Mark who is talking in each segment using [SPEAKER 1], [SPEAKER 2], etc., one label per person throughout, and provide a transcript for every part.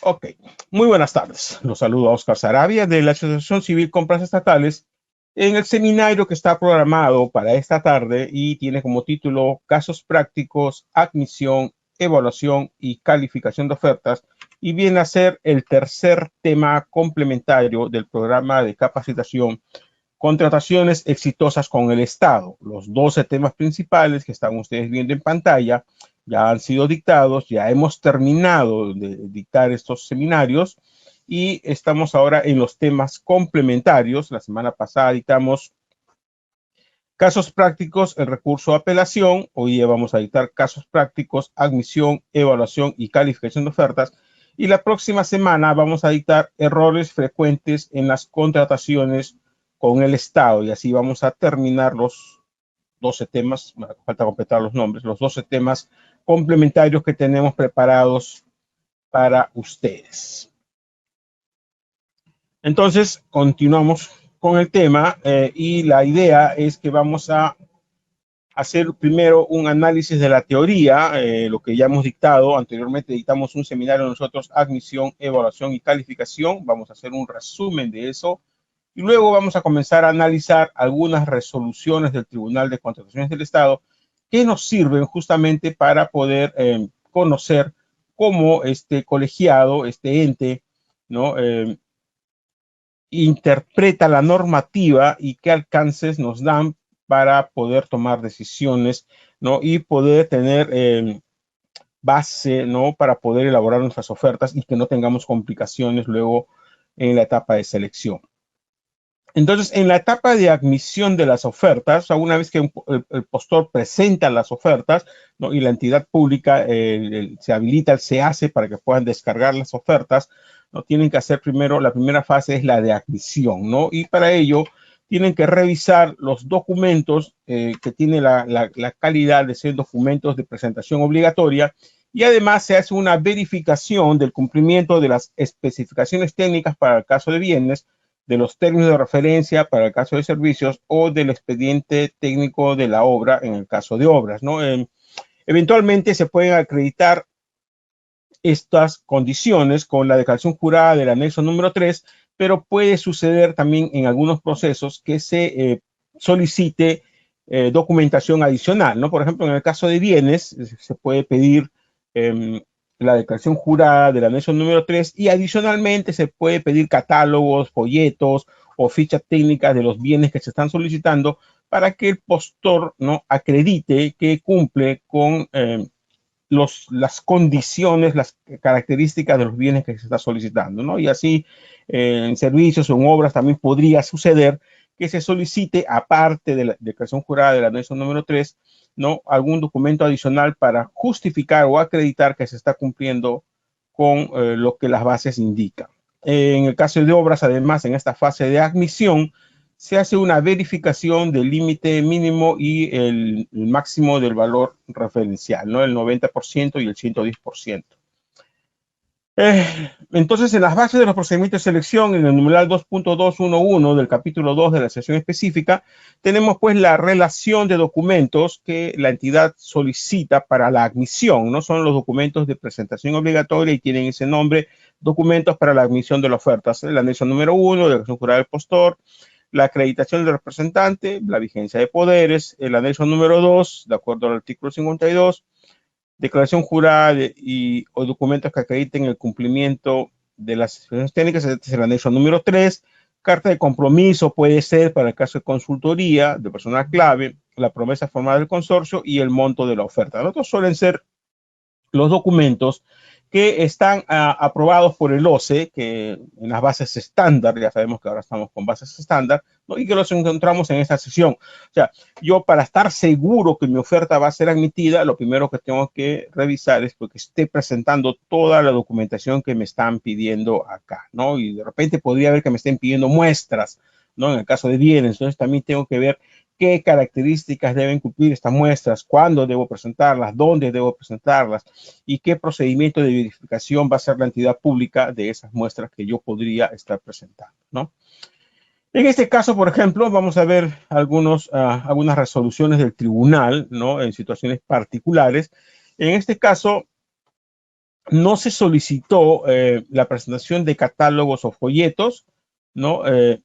[SPEAKER 1] Ok, muy buenas tardes. Los saludo a Oscar Sarabia de la Asociación Civil Compras Estatales en el seminario que está programado para esta tarde y tiene como título Casos prácticos, admisión, evaluación y calificación de ofertas, y viene a ser el tercer tema complementario del programa de capacitación Contrataciones exitosas con el Estado. Los 12 temas principales que están ustedes viendo en pantalla ya han sido dictados, ya hemos terminado de dictar estos seminarios y estamos ahora en los temas complementarios. La semana pasada dictamos casos prácticos, el recurso de apelación. Hoy día vamos a dictar casos prácticos, admisión, evaluación y calificación de ofertas. Y la próxima semana vamos a dictar errores frecuentes en las contrataciones con el Estado. Y así vamos a terminar los 12 temas, falta completar los nombres, los 12 temas complementarios que tenemos preparados para ustedes. Entonces, continuamos con el tema y la idea es que vamos a hacer primero un análisis de la teoría, lo que ya hemos dictado. Anteriormente dictamos un seminario nosotros, admisión, evaluación y calificación. Vamos a hacer un resumen de eso. Y luego vamos a comenzar a analizar algunas resoluciones del Tribunal de Contrataciones del Estado que nos sirven justamente para poder conocer cómo este colegiado, este ente, ¿no? Interpreta la normativa y qué alcances nos dan para poder tomar decisiones, ¿no? Y poder tener base, ¿no? Para poder elaborar nuestras ofertas y que no tengamos complicaciones luego en la etapa de selección. Entonces, en la etapa de admisión de las ofertas, o sea, una vez que el postor presenta las ofertas, ¿no? Y la entidad pública se habilita, se hace para que puedan descargar las ofertas, ¿no? Tienen que hacer primero, la primera fase es la de admisión, ¿no? Y para ello tienen que revisar los documentos que tiene la calidad de ser documentos de presentación obligatoria, y además se hace una verificación del cumplimiento de las especificaciones técnicas para el caso de bienes, de los términos de referencia para el caso de servicios o del expediente técnico de la obra en el caso de obras, ¿no? Eventualmente se pueden acreditar estas condiciones con la declaración jurada del anexo número 3, pero puede suceder también en algunos procesos que se solicite documentación adicional, ¿no? Por ejemplo, en el caso de bienes, se puede pedir la declaración jurada del anexo número 3 y adicionalmente se puede pedir catálogos, folletos o fichas técnicas de los bienes que se están solicitando para que el postor, ¿no? Acredite que cumple con las condiciones, las características de los bienes que se está solicitando, ¿no? Y así en servicios o en obras también podría suceder que se solicite, aparte de la declaración jurada del anexo número 3, ¿no? Algún documento adicional para justificar o acreditar que se está cumpliendo con lo que las bases indican. En el caso de obras, además, en esta fase de admisión, se hace una verificación del límite mínimo y el máximo del valor referencial, ¿no? El 90% y el 110%. Entonces, en las bases de los procedimientos de selección, en el numeral 2.211 del capítulo 2 de la sección específica, tenemos pues la relación de documentos que la entidad solicita para la admisión, ¿no? Son los documentos de presentación obligatoria y tienen ese nombre, documentos para la admisión de la oferta. El anexo número 1, de declaración jurada del postor, la acreditación del representante, la vigencia de poderes, el anexo número 2, de acuerdo al artículo 52, declaración jurada o documentos que acrediten el cumplimiento de las especificaciones técnicas, este es el anexo número 3, carta de compromiso puede ser para el caso de consultoría de personal clave, la promesa formal del consorcio y el monto de la oferta. Los otros suelen ser los documentos que están aprobados por el OCE, que en las bases estándar, ya sabemos que ahora estamos con bases estándar, ¿no? Y que los encontramos en esta sesión. O sea, yo para estar seguro que mi oferta va a ser admitida, lo primero que tengo que revisar es que esté presentando toda la documentación que me están pidiendo acá, ¿no? Y de repente podría haber que me estén pidiendo muestras, ¿no? En el caso de bienes, entonces también tengo que ver qué características deben cumplir estas muestras, cuándo debo presentarlas, dónde debo presentarlas y qué procedimiento de verificación va a ser la entidad pública de esas muestras que yo podría estar presentando, ¿no? En este caso, por ejemplo, vamos a ver algunas resoluciones del tribunal, ¿no? En situaciones particulares. En este caso, no se solicitó la presentación de catálogos o folletos, ¿no?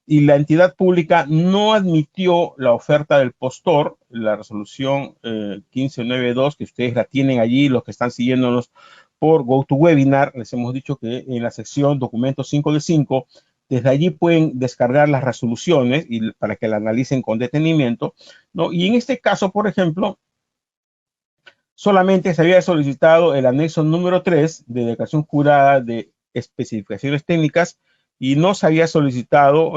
[SPEAKER 1] Y la entidad pública no admitió la oferta del postor, la resolución 1592, que ustedes la tienen allí, los que están siguiéndonos por GoToWebinar, les hemos dicho que en la sección documentos 5 de 5, desde allí pueden descargar las resoluciones y para que la analicen con detenimiento, ¿no? Y en este caso, por ejemplo, solamente se había solicitado el anexo número 3 de declaración jurada de especificaciones técnicas y no se había solicitado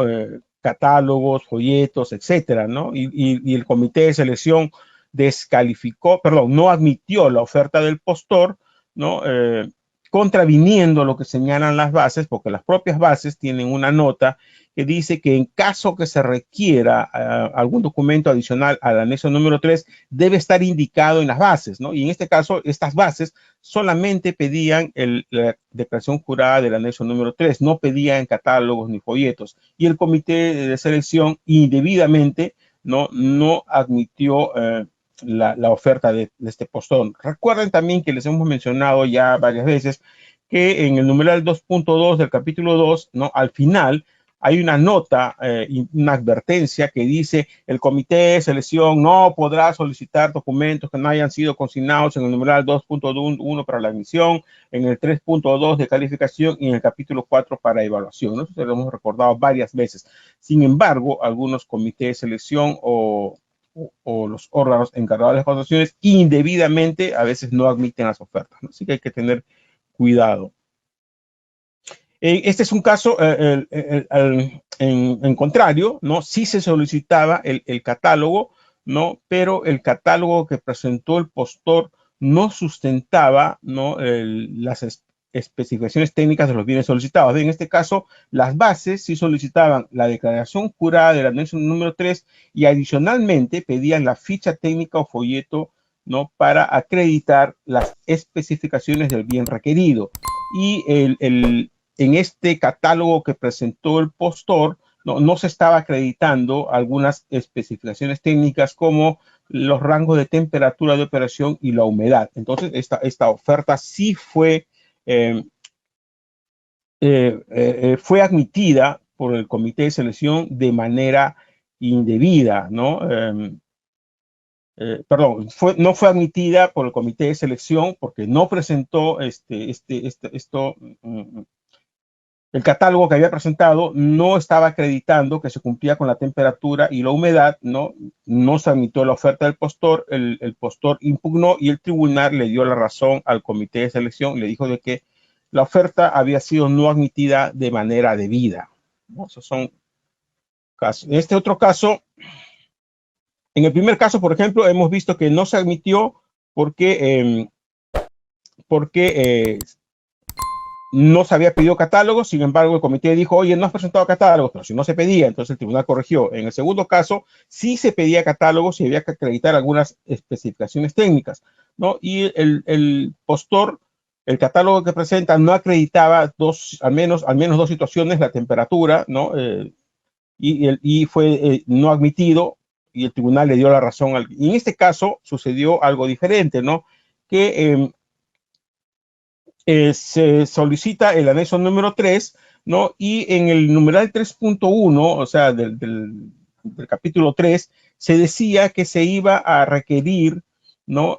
[SPEAKER 1] catálogos, folletos, etcétera, ¿no? Y el comité de selección descalificó, perdón, no admitió la oferta del postor, ¿no? Contraviniendo lo que señalan las bases, porque las propias bases tienen una nota que dice que en caso que se requiera algún documento adicional al anexo número 3, debe estar indicado en las bases, ¿no? Y en este caso, estas bases solamente pedían la declaración jurada del anexo número 3, no pedían catálogos ni folletos. Y el comité de selección indebidamente no admitió la oferta de este postón. Recuerden también que les hemos mencionado ya varias veces que en el numeral 2.2 del capítulo 2, ¿no? Al final hay una nota, una advertencia que dice el comité de selección no podrá solicitar documentos que no hayan sido consignados en el numeral 2.1 para la admisión, en el 3.2 de calificación y en el capítulo 4 para evaluación. Nosotros lo hemos recordado varias veces. Sin embargo, algunos comités de selección o los órganos encargados de las contrataciones indebidamente a veces no admiten las ofertas, ¿no? Así que hay que tener cuidado. Este es un caso en contrario, ¿no? Sí se solicitaba el catálogo, ¿no? Pero el catálogo que presentó el postor no sustentaba, ¿no? Las especificaciones técnicas de los bienes solicitados. En este caso, las bases sí solicitaban la declaración jurada del anexo número 3 y adicionalmente pedían la ficha técnica o folleto, ¿no? Para acreditar las especificaciones del bien requerido. Y en este catálogo que presentó el postor, no se estaba acreditando algunas especificaciones técnicas como los rangos de temperatura de operación y la humedad. Entonces, esta oferta sí fue admitida por el comité de selección de manera indebida, ¿no? Perdón, no fue admitida por el comité de selección porque no presentó el catálogo que había presentado no estaba acreditando que se cumplía con la temperatura y la humedad, no se admitió la oferta del postor, el postor impugnó y el tribunal le dio la razón al comité de selección, le dijo de que la oferta había sido no admitida de manera debida, ¿no? Esos son casos. En este otro caso, en el primer caso, por ejemplo, hemos visto que no se admitió porque no se había pedido catálogos, sin embargo el comité dijo, oye, no has presentado catálogos, pero si no se pedía, entonces el tribunal corrigió. En el segundo caso, sí se pedía catálogos y había que acreditar algunas especificaciones técnicas, ¿no? Y el postor, el catálogo que presenta no acreditaba al menos dos situaciones, la temperatura, ¿no? Y fue no admitido y el tribunal le dio la razón. Y en este caso sucedió algo diferente, ¿no? Que se solicita el anexo número 3, ¿no? Y en el numeral 3.1, o sea, del capítulo 3, se decía que se iba a requerir, ¿no?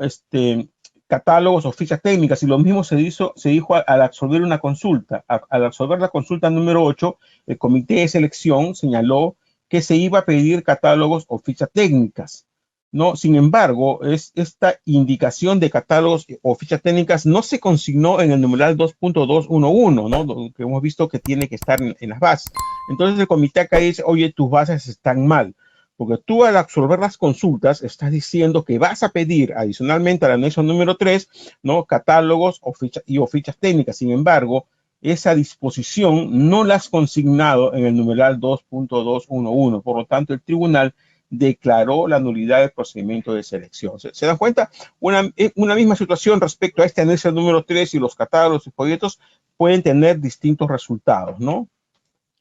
[SPEAKER 1] Catálogos o fichas técnicas, y lo mismo se dijo al absolver una consulta. Al absolver la consulta número 8, el comité de selección señaló que se iba a pedir catálogos o fichas técnicas, ¿no? Sin embargo, esta indicación de catálogos o fichas técnicas no se consignó en el numeral 2.211, ¿no? Que hemos visto que tiene que estar en las bases. Entonces el comité acá dice, oye, tus bases están mal, porque tú al absolver las consultas estás diciendo que vas a pedir adicionalmente al anexo número 3, ¿no? Catálogos o fichas técnicas. Sin embargo, esa disposición no la has consignado en el numeral 2.211. Por lo tanto, el tribunal declaró la nulidad del procedimiento de selección. ¿Se dan cuenta? Una misma situación respecto a este anexo número 3 y los catálogos y folletos pueden tener distintos resultados, ¿no? O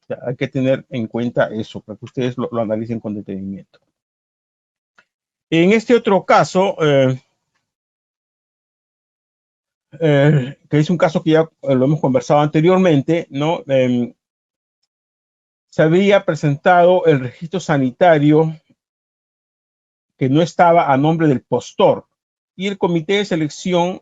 [SPEAKER 1] sea, hay que tener en cuenta eso para que ustedes lo analicen con detenimiento. En este otro caso, que es un caso que ya lo hemos conversado anteriormente, ¿no? Se había presentado el registro sanitario que no estaba a nombre del postor y el comité de selección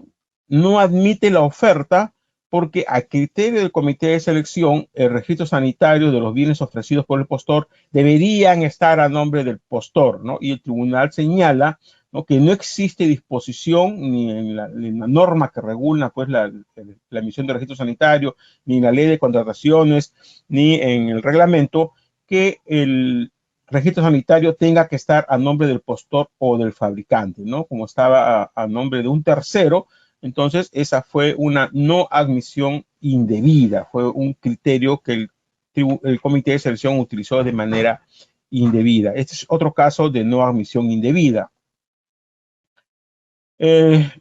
[SPEAKER 1] no admite la oferta porque a criterio del comité de selección el registro sanitario de los bienes ofrecidos por el postor deberían estar a nombre del postor, ¿no? Y el tribunal señala, ¿no?, que no existe disposición ni en la norma que regula pues la emisión de registro sanitario, ni en la ley de contrataciones, ni en el reglamento que el registro sanitario tenga que estar a nombre del postor o del fabricante, ¿no? Como estaba a nombre de un tercero, entonces esa fue una no admisión indebida, fue un criterio que el comité de selección utilizó de manera indebida. Este es otro caso de no admisión indebida. En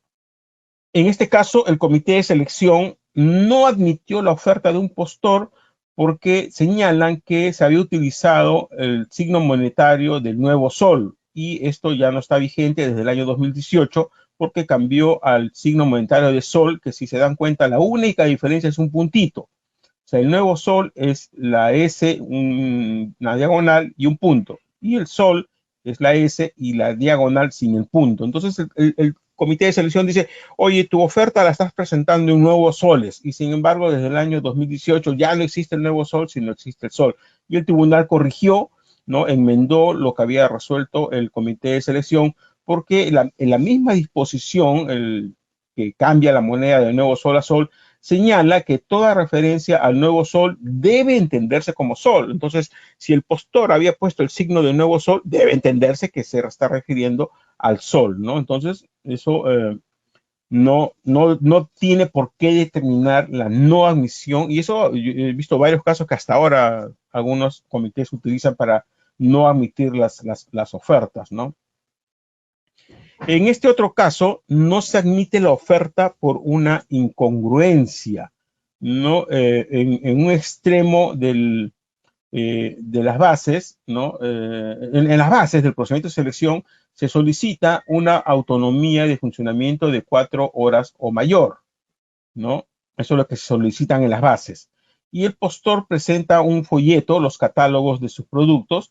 [SPEAKER 1] este caso, el comité de selección no admitió la oferta de un postor porque señalan que se había utilizado el signo monetario del nuevo sol y esto ya no está vigente desde el año 2018 porque cambió al signo monetario de sol, que si se dan cuenta la única diferencia es un puntito. O sea, el nuevo sol es la S, una diagonal y un punto. Y el sol es la S y la diagonal sin el punto. Entonces el comité de selección dice, oye, tu oferta la estás presentando en nuevos soles. Y sin embargo, desde el año 2018 ya no existe el nuevo sol, sino existe el sol. Y el tribunal corrigió, ¿no?, enmendó lo que había resuelto el comité de selección, porque en la misma disposición, que cambia la moneda de nuevo sol a sol, señala que toda referencia al nuevo sol debe entenderse como sol. Entonces, si el postor había puesto el signo de nuevo sol, debe entenderse que se está refiriendo al sol, ¿no? Entonces, eso no tiene por qué determinar la no admisión. Y eso yo he visto varios casos que hasta ahora algunos comités utilizan para no admitir las ofertas, ¿no? En este otro caso, no se admite la oferta por una incongruencia, ¿no? En un extremo de las bases, ¿no? En las bases del procedimiento de selección se solicita una autonomía de funcionamiento de 4 horas o mayor, ¿no? Eso es lo que se solicitan en las bases. Y el postor presenta un folleto, los catálogos de sus productos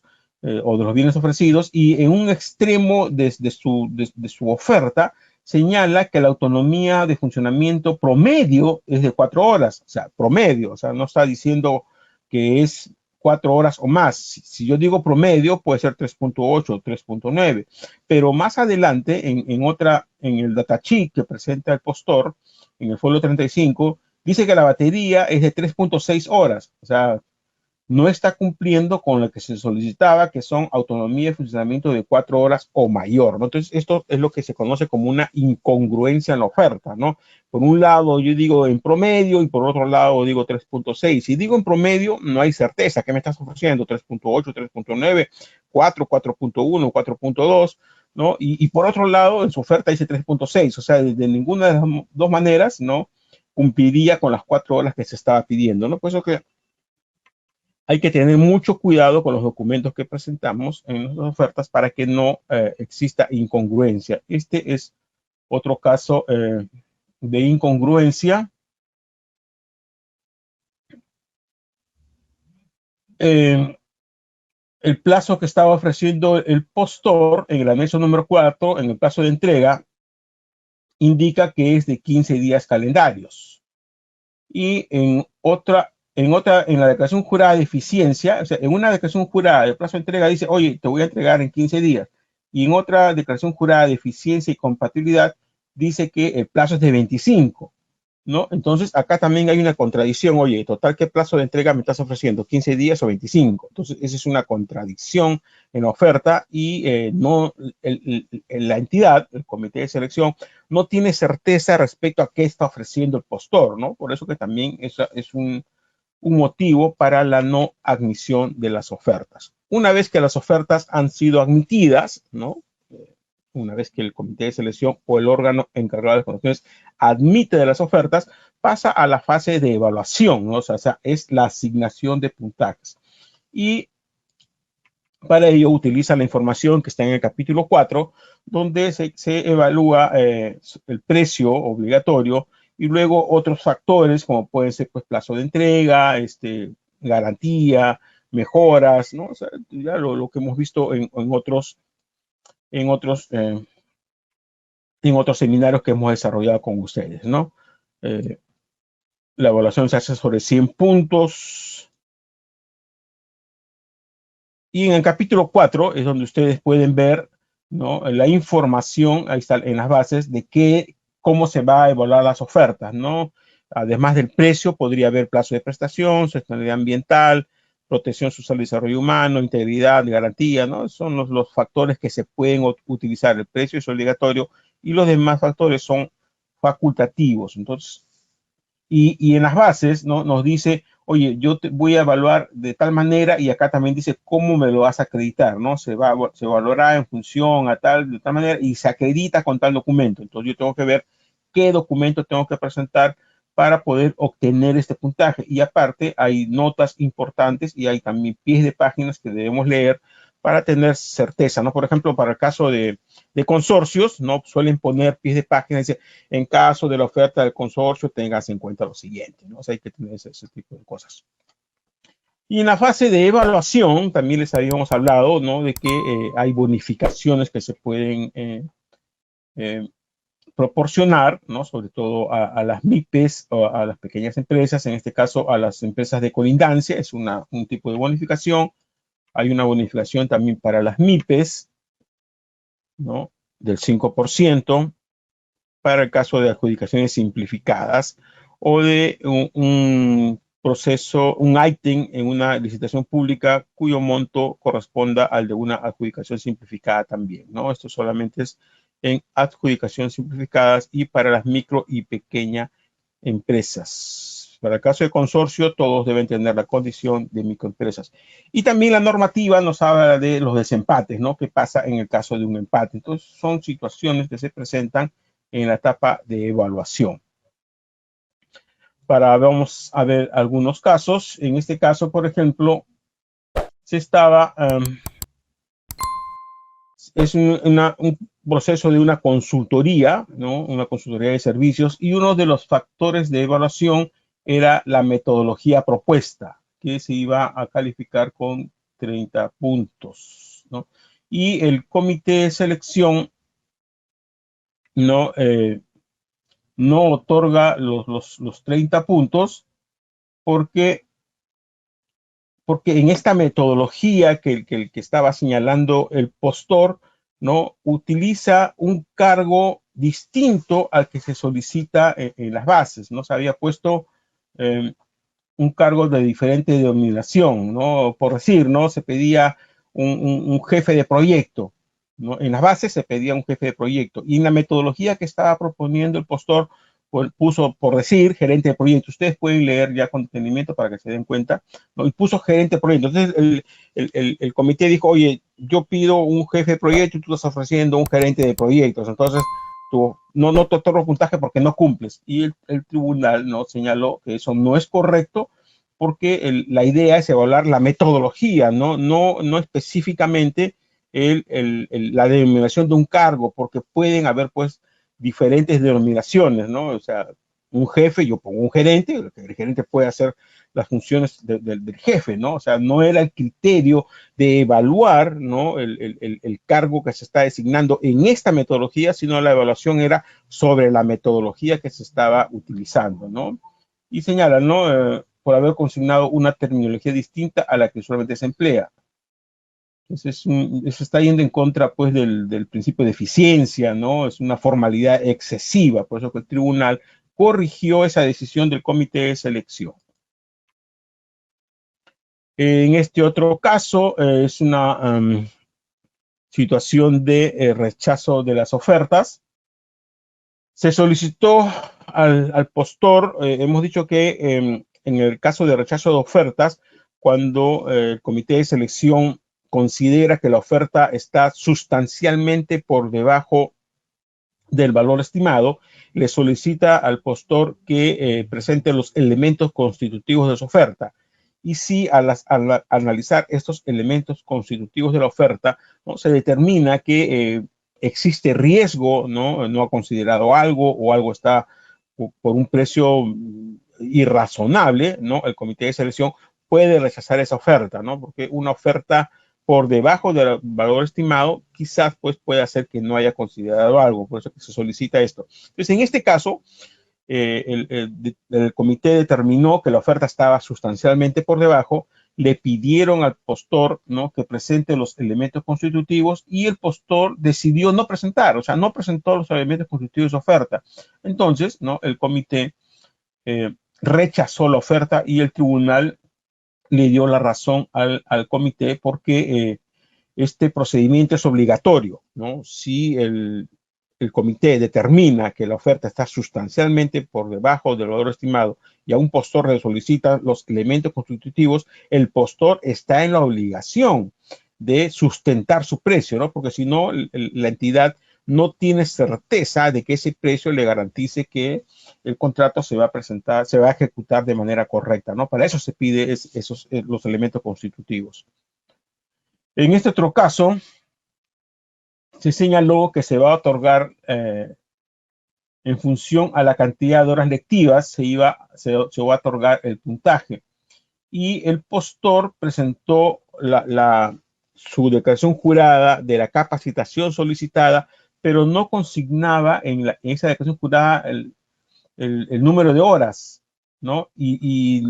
[SPEAKER 1] o de los bienes ofrecidos, y en un extremo de su oferta señala que la autonomía de funcionamiento promedio es de 4 horas, o sea, promedio, o sea, no está diciendo que es 4 horas o más. Si yo digo promedio, puede ser 3.8 o 3.9, pero más adelante, en el datasheet que presenta el postor, en el folio 35, dice que la batería es de 3.6 horas, o sea, no está cumpliendo con lo que se solicitaba, que son autonomía de funcionamiento de 4 horas o mayor, ¿no? Entonces, esto es lo que se conoce como una incongruencia en la oferta, ¿no? Por un lado, yo digo en promedio y por otro lado digo 3.6. Si digo en promedio, no hay certeza. ¿Qué me estás ofreciendo? 3.8, 3.9, 4, 4.1, 4.2, ¿no? Y por otro lado, en su oferta dice 3.6, o sea, de ninguna de las dos maneras, ¿no?, cumpliría con las 4 horas que se estaba pidiendo, ¿no? Por eso que hay que tener mucho cuidado con los documentos que presentamos en las ofertas para que no exista incongruencia. Este es otro caso de incongruencia. Eh, el plazo que estaba ofreciendo el postor en el anexo número 4, en el plazo de entrega, indica que es de 15 días calendarios. Y en la declaración jurada de eficiencia, o sea, en una declaración jurada de plazo de entrega dice, oye, te voy a entregar en 15 días. Y en otra declaración jurada de eficiencia y compatibilidad dice que el plazo es de 25, ¿no? Entonces, acá también hay una contradicción. Oye, total, ¿qué plazo de entrega me estás ofreciendo? ¿15 días o 25? Entonces, esa es una contradicción en la oferta y no, la entidad, el comité de selección, no tiene certeza respecto a qué está ofreciendo el postor, ¿no? Por eso que también es un motivo para la no admisión de las ofertas. Una vez que las ofertas han sido admitidas, ¿no?, una vez que el comité de selección o el órgano encargado de condiciones admite de las ofertas, pasa a la fase de evaluación, ¿no? O sea, es la asignación de puntajes. Y para ello utiliza la información que está en el capítulo 4, donde se evalúa el precio obligatorio y luego otros factores como puede ser pues plazo de entrega, garantía, mejoras, ¿no? O sea, ya lo que hemos visto en otros, eh, en otros seminarios que hemos desarrollado con ustedes, ¿no? Eh, la evaluación se hace sobre 100 puntos. Y en el capítulo 4 es donde ustedes pueden ver, ¿no?, la información, ahí está en las bases, de cómo se va a evaluar las ofertas, ¿no? Además del precio, podría haber plazo de prestación, sostenibilidad ambiental, protección social y desarrollo humano, integridad, garantía, ¿no? Son los factores que se pueden utilizar. El precio es obligatorio y los demás factores son facultativos. Entonces, y en las bases, ¿no?, nos dice, oye, yo te voy a evaluar de tal manera, y acá también dice cómo me lo vas a acreditar, ¿no? Se evaluará en función a tal, de tal manera, y se acredita con tal documento. Entonces yo tengo que ver qué documento tengo que presentar para poder obtener este puntaje. Y aparte hay notas importantes y hay también pies de páginas que debemos leer para tener certeza, ¿no? Por ejemplo, para el caso de consorcios, ¿no?, suelen poner pies de página, dice, en caso de la oferta del consorcio, tengas en cuenta lo siguiente, ¿no? O sea, hay que tener ese tipo de cosas. Y en la fase de evaluación, también les habíamos hablado, ¿no?, de que hay bonificaciones que se pueden eh, proporcionar, ¿no?, sobre todo a las MIPES o a las pequeñas empresas, en este caso a las empresas de colindancia, es un tipo de bonificación. Hay una bonificación también para las MIPES, ¿no?, del 5%. Para el caso de adjudicaciones simplificadas o de un proceso, un ítem en una licitación pública cuyo monto corresponda al de una adjudicación simplificada también, ¿no? Esto solamente es en adjudicaciones simplificadas y para las micro y pequeñas empresas. Para el caso de consorcio, todos deben tener la condición de microempresas. Y también la normativa nos habla de los desempates, ¿no? ¿Qué pasa en el caso de un empate? Entonces, son situaciones que se presentan en la etapa de evaluación. Vamos a ver algunos casos. En este caso, por ejemplo, es un proceso de una consultoría, ¿no? Una consultoría de servicios, y uno de los factores de evaluación era la metodología propuesta, que se iba a calificar con 30 puntos, ¿no? Y el comité de selección no, no otorga los 30 puntos porque en esta metodología que estaba señalando el postor, ¿no?, utiliza un cargo distinto al que se solicita en las bases, ¿no? Se había puesto un cargo de diferente denominación, ¿no? Por decir, ¿no?, se pedía un jefe de proyecto, ¿no? En las bases se pedía un jefe de proyecto, y en la metodología que estaba proponiendo el postor, pues, puso, por decir, gerente de proyecto. Ustedes pueden leer ya con detenimiento para que se den cuenta, ¿no? Y puso gerente de proyecto. Entonces el comité dijo, oye, yo pido un jefe de proyecto y tú estás ofreciendo un gerente de proyectos. Entonces tú no te otorgo puntaje porque no cumples. Y el tribunal, ¿no?, señaló que eso no es correcto, porque la idea es evaluar la metodología, no específicamente la denominación de un cargo, porque pueden haber pues diferentes denominaciones, ¿no? O sea, un jefe, yo pongo un gerente, el gerente puede hacer las funciones del jefe, ¿no? O sea, no era el criterio de evaluar, ¿no?, el cargo que se está designando en esta metodología, sino la evaluación era sobre la metodología que se estaba utilizando, ¿no? Y señalan, ¿no?, por haber consignado una terminología distinta a la que usualmente se emplea. Entonces, eso está yendo en contra, pues, del principio de eficiencia, ¿no? Es una formalidad excesiva, por eso que el tribunal corrigió esa decisión del comité de selección. En este otro caso, es una situación de rechazo de las ofertas. Se solicitó al postor, hemos dicho que en el caso de rechazo de ofertas, cuando el comité de selección considera que la oferta está sustancialmente por debajo del valor estimado, le solicita al postor que presente los elementos constitutivos de su oferta. Y si al analizar estos elementos constitutivos de la oferta, ¿no?, se determina que existe riesgo, ¿no?, no ha considerado algo o algo está por un precio irrazonable, ¿no? El comité de selección puede rechazar esa oferta, ¿no? Porque una oferta por debajo del valor estimado quizás pues puede hacer que no haya considerado algo, por eso que se solicita esto. Entonces, en este caso, el comité determinó que la oferta estaba sustancialmente por debajo, le pidieron al postor, ¿no?, que presente los elementos constitutivos y el postor decidió no presentar, o sea, no presentó los elementos constitutivos de oferta. Entonces, ¿no?, el comité rechazó la oferta y el tribunal le dio la razón al comité porque este procedimiento es obligatorio, ¿no? Si el comité determina que la oferta está sustancialmente por debajo del valor estimado y a un postor le solicita los elementos constitutivos, el postor está en la obligación de sustentar su precio, ¿no? Porque si no, la entidad no tiene certeza de que ese precio le garantice que el contrato se va a presentar, se va a ejecutar de manera correcta, ¿no? Para eso se pide los elementos constitutivos. En este otro caso, se señaló que se va a otorgar en función a la cantidad de horas lectivas, se va a otorgar el puntaje. Y el postor presentó su declaración jurada de la capacitación solicitada, pero no consignaba en esa declaración jurada el número de horas, ¿no? Y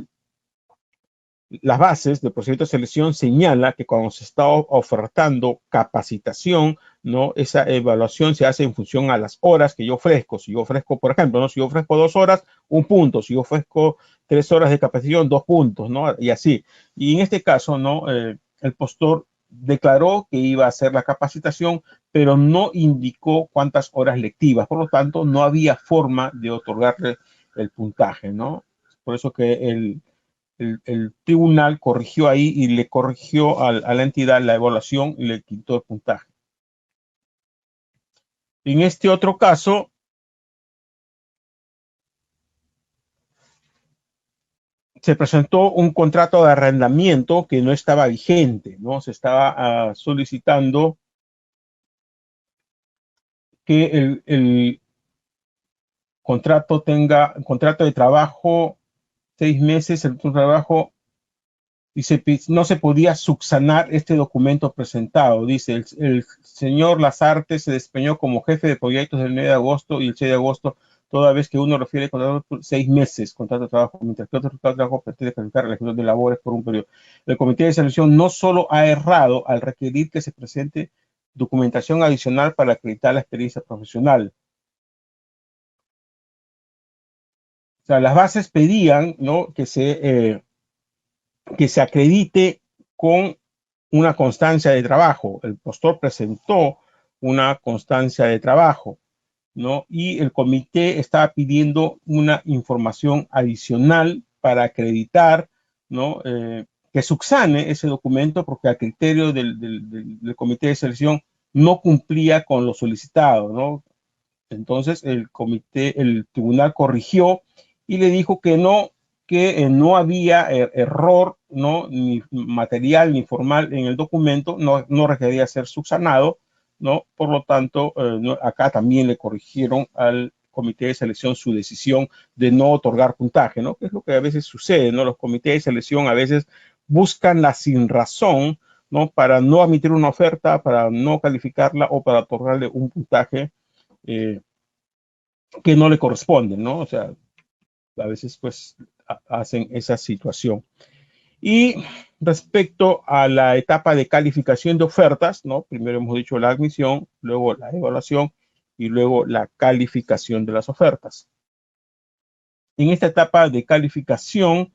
[SPEAKER 1] las bases del procedimiento de selección señala que cuando se está ofertando capacitación, ¿no?, esa evaluación se hace en función a las horas que yo ofrezco. Si yo ofrezco, por ejemplo, ¿no?, si yo ofrezco 2 horas, 1 punto. Si yo ofrezco 3 horas de capacitación, 2 puntos, ¿no? Y así. Y en este caso, ¿no?, el postor declaró que iba a hacer la capacitación, pero no indicó cuántas horas lectivas. Por lo tanto, no había forma de otorgarle el puntaje, ¿no? Por eso que el tribunal corrigió ahí y le corrigió a la entidad la evaluación y le quitó el puntaje. En este otro caso, se presentó un contrato de arrendamiento que no estaba vigente, ¿no? Se estaba solicitando que el contrato de trabajo 6 meses, el trabajo, dice, no se podía subsanar este documento presentado. Dice, el señor Lazarte se desempeñó como jefe de proyectos del 9 de agosto y el 6 de agosto, toda vez que uno refiere contrato por 6 meses, contrato de trabajo, mientras que otro contrato de trabajo pretende calificar la ejecución de labores por un periodo. El comité de selección no solo ha errado al requerir que se presente documentación adicional para acreditar la experiencia profesional. O sea, las bases pedían, ¿no?, que se acredite con una constancia de trabajo. El postor presentó una constancia de trabajo, ¿no? Y el comité estaba pidiendo una información adicional para acreditar, ¿no?, que subsane ese documento, porque a criterio del comité de selección no cumplía con lo solicitado, ¿no? Entonces el tribunal corrigió y le dijo que no había error, ¿no?, ni material ni formal en el documento, no requería ser subsanado, ¿no? Por lo tanto, acá también le corrigieron al comité de selección su decisión de no otorgar puntaje, ¿no? Que es lo que a veces sucede, ¿no? Los comités de selección a veces buscan la sinrazón, ¿no?, para no admitir una oferta, para no calificarla o para otorgarle un puntaje que no le corresponde, ¿no? O sea, a veces pues hacen esa situación. Y respecto a la etapa de calificación de ofertas, ¿no? Primero hemos dicho la admisión, luego la evaluación y luego la calificación de las ofertas. En esta etapa de calificación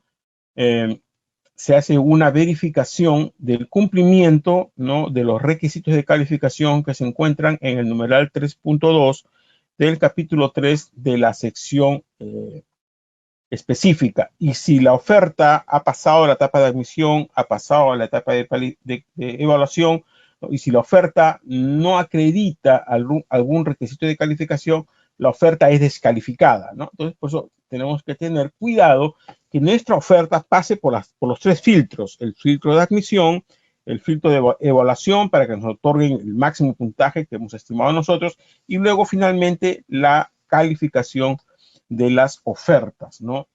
[SPEAKER 1] se hace una verificación del cumplimiento, ¿no?, de los requisitos de calificación que se encuentran en el numeral 3.2 del capítulo 3 de la sección específica. Y si la oferta ha pasado la etapa de admisión, ha pasado a la etapa de evaluación, ¿no?, y si la oferta no acredita algún requisito de calificación, la oferta es descalificada, ¿no? Entonces, por eso tenemos que tener cuidado que nuestra oferta pase por los 3 filtros: el filtro de admisión, el filtro de evaluación para que nos otorguen el máximo puntaje que hemos estimado nosotros, y luego finalmente la calificación de las ofertas, ¿no?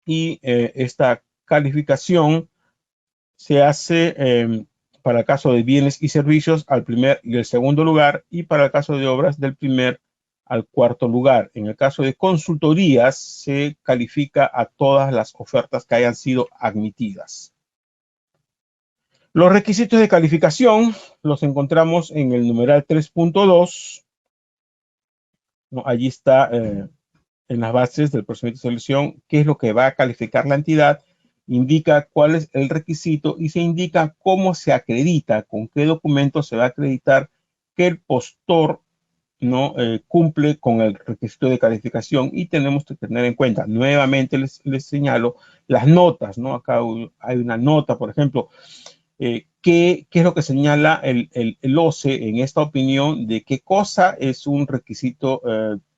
[SPEAKER 1] Y esta calificación se hace para el caso de bienes y servicios al primer y el segundo lugar, y para el caso de obras del primer al cuarto lugar. En el caso de consultorías se califica a todas las ofertas que hayan sido admitidas. Los requisitos de calificación los encontramos en el numeral 3.2. ¿No? Allí está en las bases del procedimiento de selección qué es lo que va a calificar la entidad, indica cuál es el requisito y se indica cómo se acredita, con qué documento se va a acreditar que el postor no cumple con el requisito de calificación, y tenemos que tener en cuenta, nuevamente les señalo, las notas, ¿no? Acá hay una nota, por ejemplo, ¿qué es lo que señala el OCE en esta opinión de qué cosa es un requisito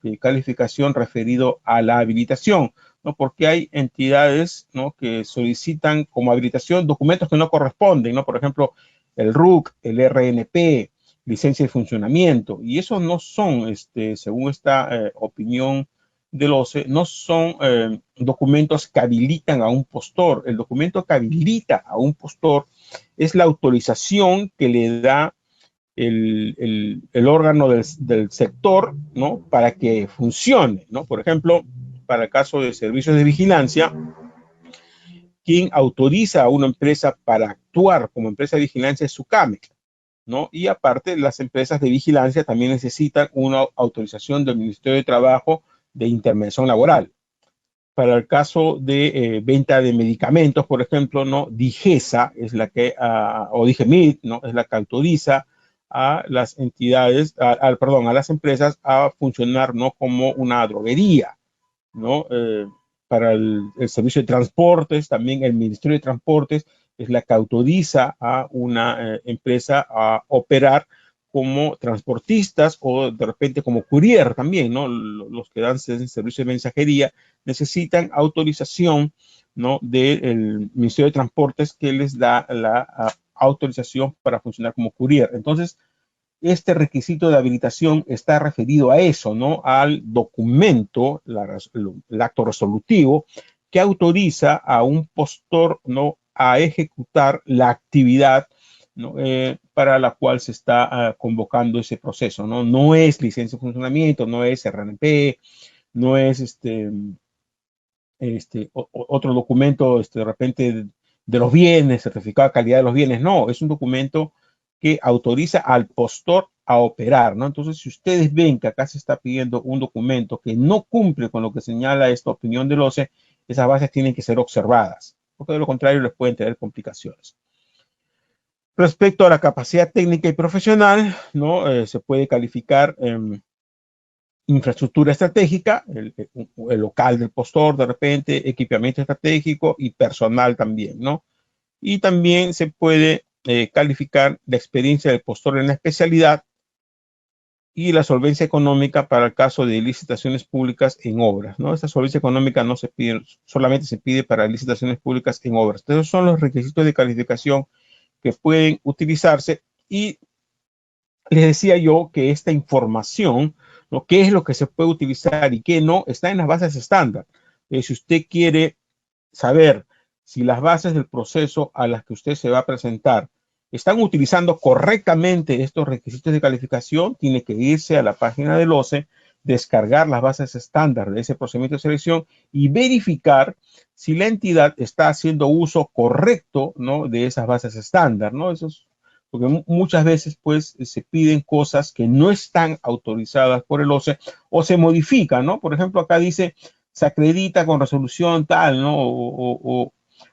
[SPEAKER 1] de calificación referido a la habilitación? ¿No? Porque hay entidades, ¿no?, que solicitan como habilitación documentos que no corresponden, ¿no? Por ejemplo, el RUC, el RNP, licencia de funcionamiento, y esos no son, según esta opinión del OCE, no son documentos que habilitan a un postor. El documento que habilita a un postor es la autorización que le da el órgano del sector, ¿no?, para que funcione, ¿no? Por ejemplo, para el caso de servicios de vigilancia, quien autoriza a una empresa para actuar como empresa de vigilancia es SUCAME, ¿no? Y aparte, las empresas de vigilancia también necesitan una autorización del Ministerio de Trabajo de intervención laboral. Para el caso de venta de medicamentos, por ejemplo, ¿no?, DIGESA es la que, o DIGEMIT, ¿no?, es la que autoriza a las entidades, perdón, a las empresas a funcionar, ¿no?, como una droguería, ¿no? Para el servicio de transportes, también el Ministerio de Transportes es la que autoriza a una empresa a operar como transportistas o de repente como courier también, ¿no? Los que dan servicio de mensajería necesitan autorización, ¿no?, del Ministerio de Transportes, que les da la autorización para funcionar como courier. Entonces, este requisito de habilitación está referido a eso, ¿no?, al documento, el acto resolutivo que autoriza a un postor, ¿no?, a ejecutar la actividad, ¿no?, para la cual se está convocando ese proceso, ¿no? No es licencia de funcionamiento, no es RNP, no es otro documento, de repente, de los bienes, certificado de calidad de los bienes. No, es un documento que autoriza al postor a operar, ¿no? Entonces, si ustedes ven que acá se está pidiendo un documento que no cumple con lo que señala esta opinión del OCE, esas bases tienen que ser observadas, porque de lo contrario les pueden tener complicaciones. Respecto a la capacidad técnica y profesional, ¿no? Se puede calificar infraestructura estratégica, el local del postor, de repente, equipamiento estratégico y personal también, ¿no? Y también se puede calificar la experiencia del postor en la especialidad y la solvencia económica para el caso de licitaciones públicas en obras, ¿no? Esta solvencia económica no se pide, solamente se pide para licitaciones públicas en obras. Entonces, son los requisitos de calificación que pueden utilizarse, y les decía yo que esta información, ¿no?, qué es lo que se puede utilizar y qué no, está en las bases estándar. Si usted quiere saber si las bases del proceso a las que usted se va a presentar están utilizando correctamente estos requisitos de calificación, tiene que irse a la página del OCE, descargar las bases estándar de ese procedimiento de selección y verificar si la entidad está haciendo uso correcto, ¿no?, de esas bases estándar, ¿no? Eso es porque muchas veces, pues, se piden cosas que no están autorizadas por el OCE o se modifican, ¿no? Por ejemplo, acá dice, se acredita con resolución tal, ¿no?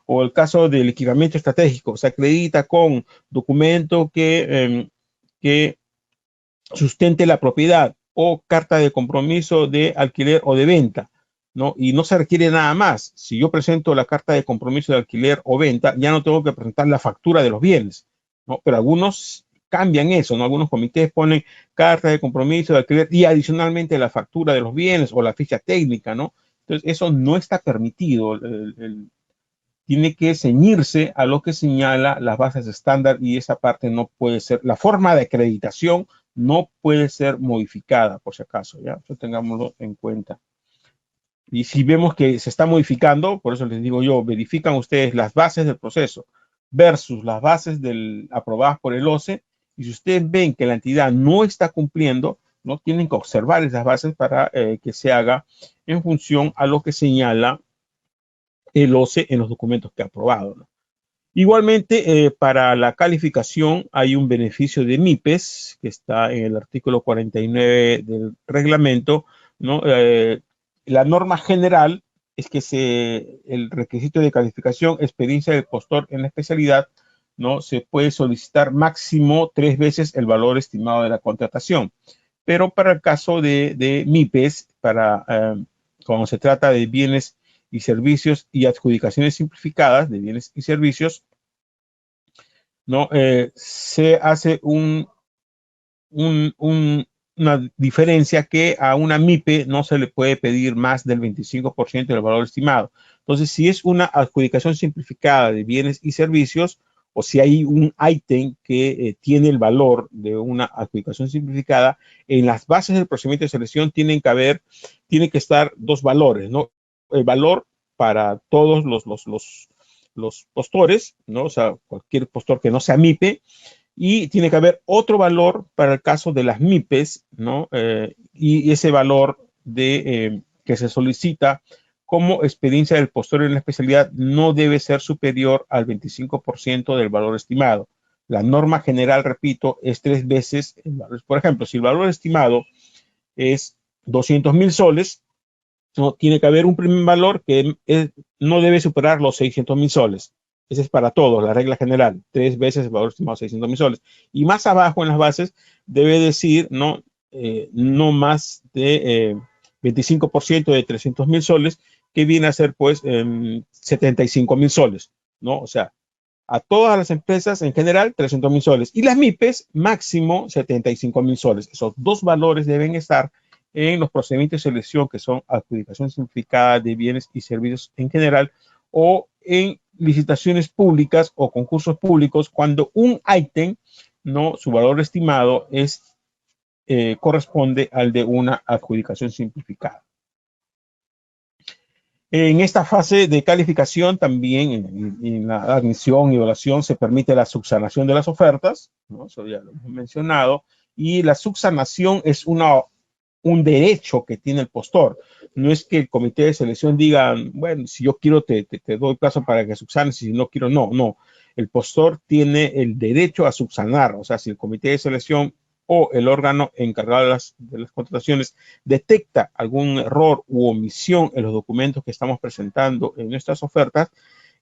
[SPEAKER 1] O el caso del equipamiento estratégico, se acredita con documento que sustente la propiedad o carta de compromiso de alquiler o de venta, ¿no? Y no se requiere nada más. Si yo presento la carta de compromiso de alquiler o venta, ya no tengo que presentar la factura de los bienes, ¿no? Pero algunos cambian eso, ¿no? Algunos comités ponen carta de compromiso de alquiler y adicionalmente la factura de los bienes o la ficha técnica, ¿no? Entonces, eso no está permitido. Tiene que ceñirse a lo que señala las bases estándar, y esa parte no puede ser. La forma de acreditación no puede ser modificada, por si acaso, ¿ya? Eso tengámoslo en cuenta. Y si vemos que se está modificando, por eso les digo yo, verifican ustedes las bases del proceso versus las bases aprobadas por el OCE, y si ustedes ven que la entidad no está cumpliendo, no tienen que observar esas bases para que se haga en función a lo que señala el OCE en los documentos que ha aprobado, ¿no? Igualmente, para la calificación hay un beneficio de MIPES, que está en el artículo 49 del reglamento, ¿no? La norma general es que el requisito de calificación, experiencia del postor en la especialidad, ¿no? Se puede solicitar máximo 3 veces el valor estimado de la contratación. Pero para el caso de MIPES, cuando se trata de bienes y servicios y adjudicaciones simplificadas de bienes y servicios, ¿no? Se hace una diferencia que a una MIPE no se le puede pedir más del 25% del valor estimado. Entonces, si es una adjudicación simplificada de bienes y servicios, o si hay un ítem que tiene el valor de una adjudicación simplificada, en las bases del procedimiento de selección tiene que estar dos valores, ¿no? El valor para todos los postores, ¿no? O sea, cualquier postor que no sea MIPE, y tiene que haber otro valor para el caso de las MIPES, ¿no? Y ese valor que se solicita como experiencia del postor en la especialidad no debe ser superior al 25% del valor estimado. La norma general, repito, es 3 veces el valor. Por ejemplo, si el valor estimado es 200.000 soles, no, tiene que haber un primer valor que no debe superar los 600.000 soles. Esa es para todos, la regla general, 3 veces el valor estimado 600.000 soles. Y más abajo en las bases debe decir no más de 25% de 300.000 soles, que viene a ser pues 75.000 soles, ¿no? O sea, a todas las empresas en general 300.000 soles. Y las MIPES máximo 75.000 soles. Esos dos valores deben estar en los procedimientos de selección, que son adjudicación simplificada de bienes y servicios en general, o en licitaciones públicas o concursos públicos, cuando un ítem, ¿no? Su valor estimado corresponde al de una adjudicación simplificada. En esta fase de calificación también en la admisión y evaluación se permite la subsanación de las ofertas, ¿no? Eso ya lo hemos mencionado, y la subsanación es un derecho que tiene el postor. No es que el comité de selección diga, bueno, si yo quiero te doy plazo para que subsanes, si no quiero, no. El postor tiene el derecho a subsanar. O sea, si el comité de selección o el órgano encargado de las contrataciones detecta algún error u omisión en los documentos que estamos presentando en nuestras ofertas,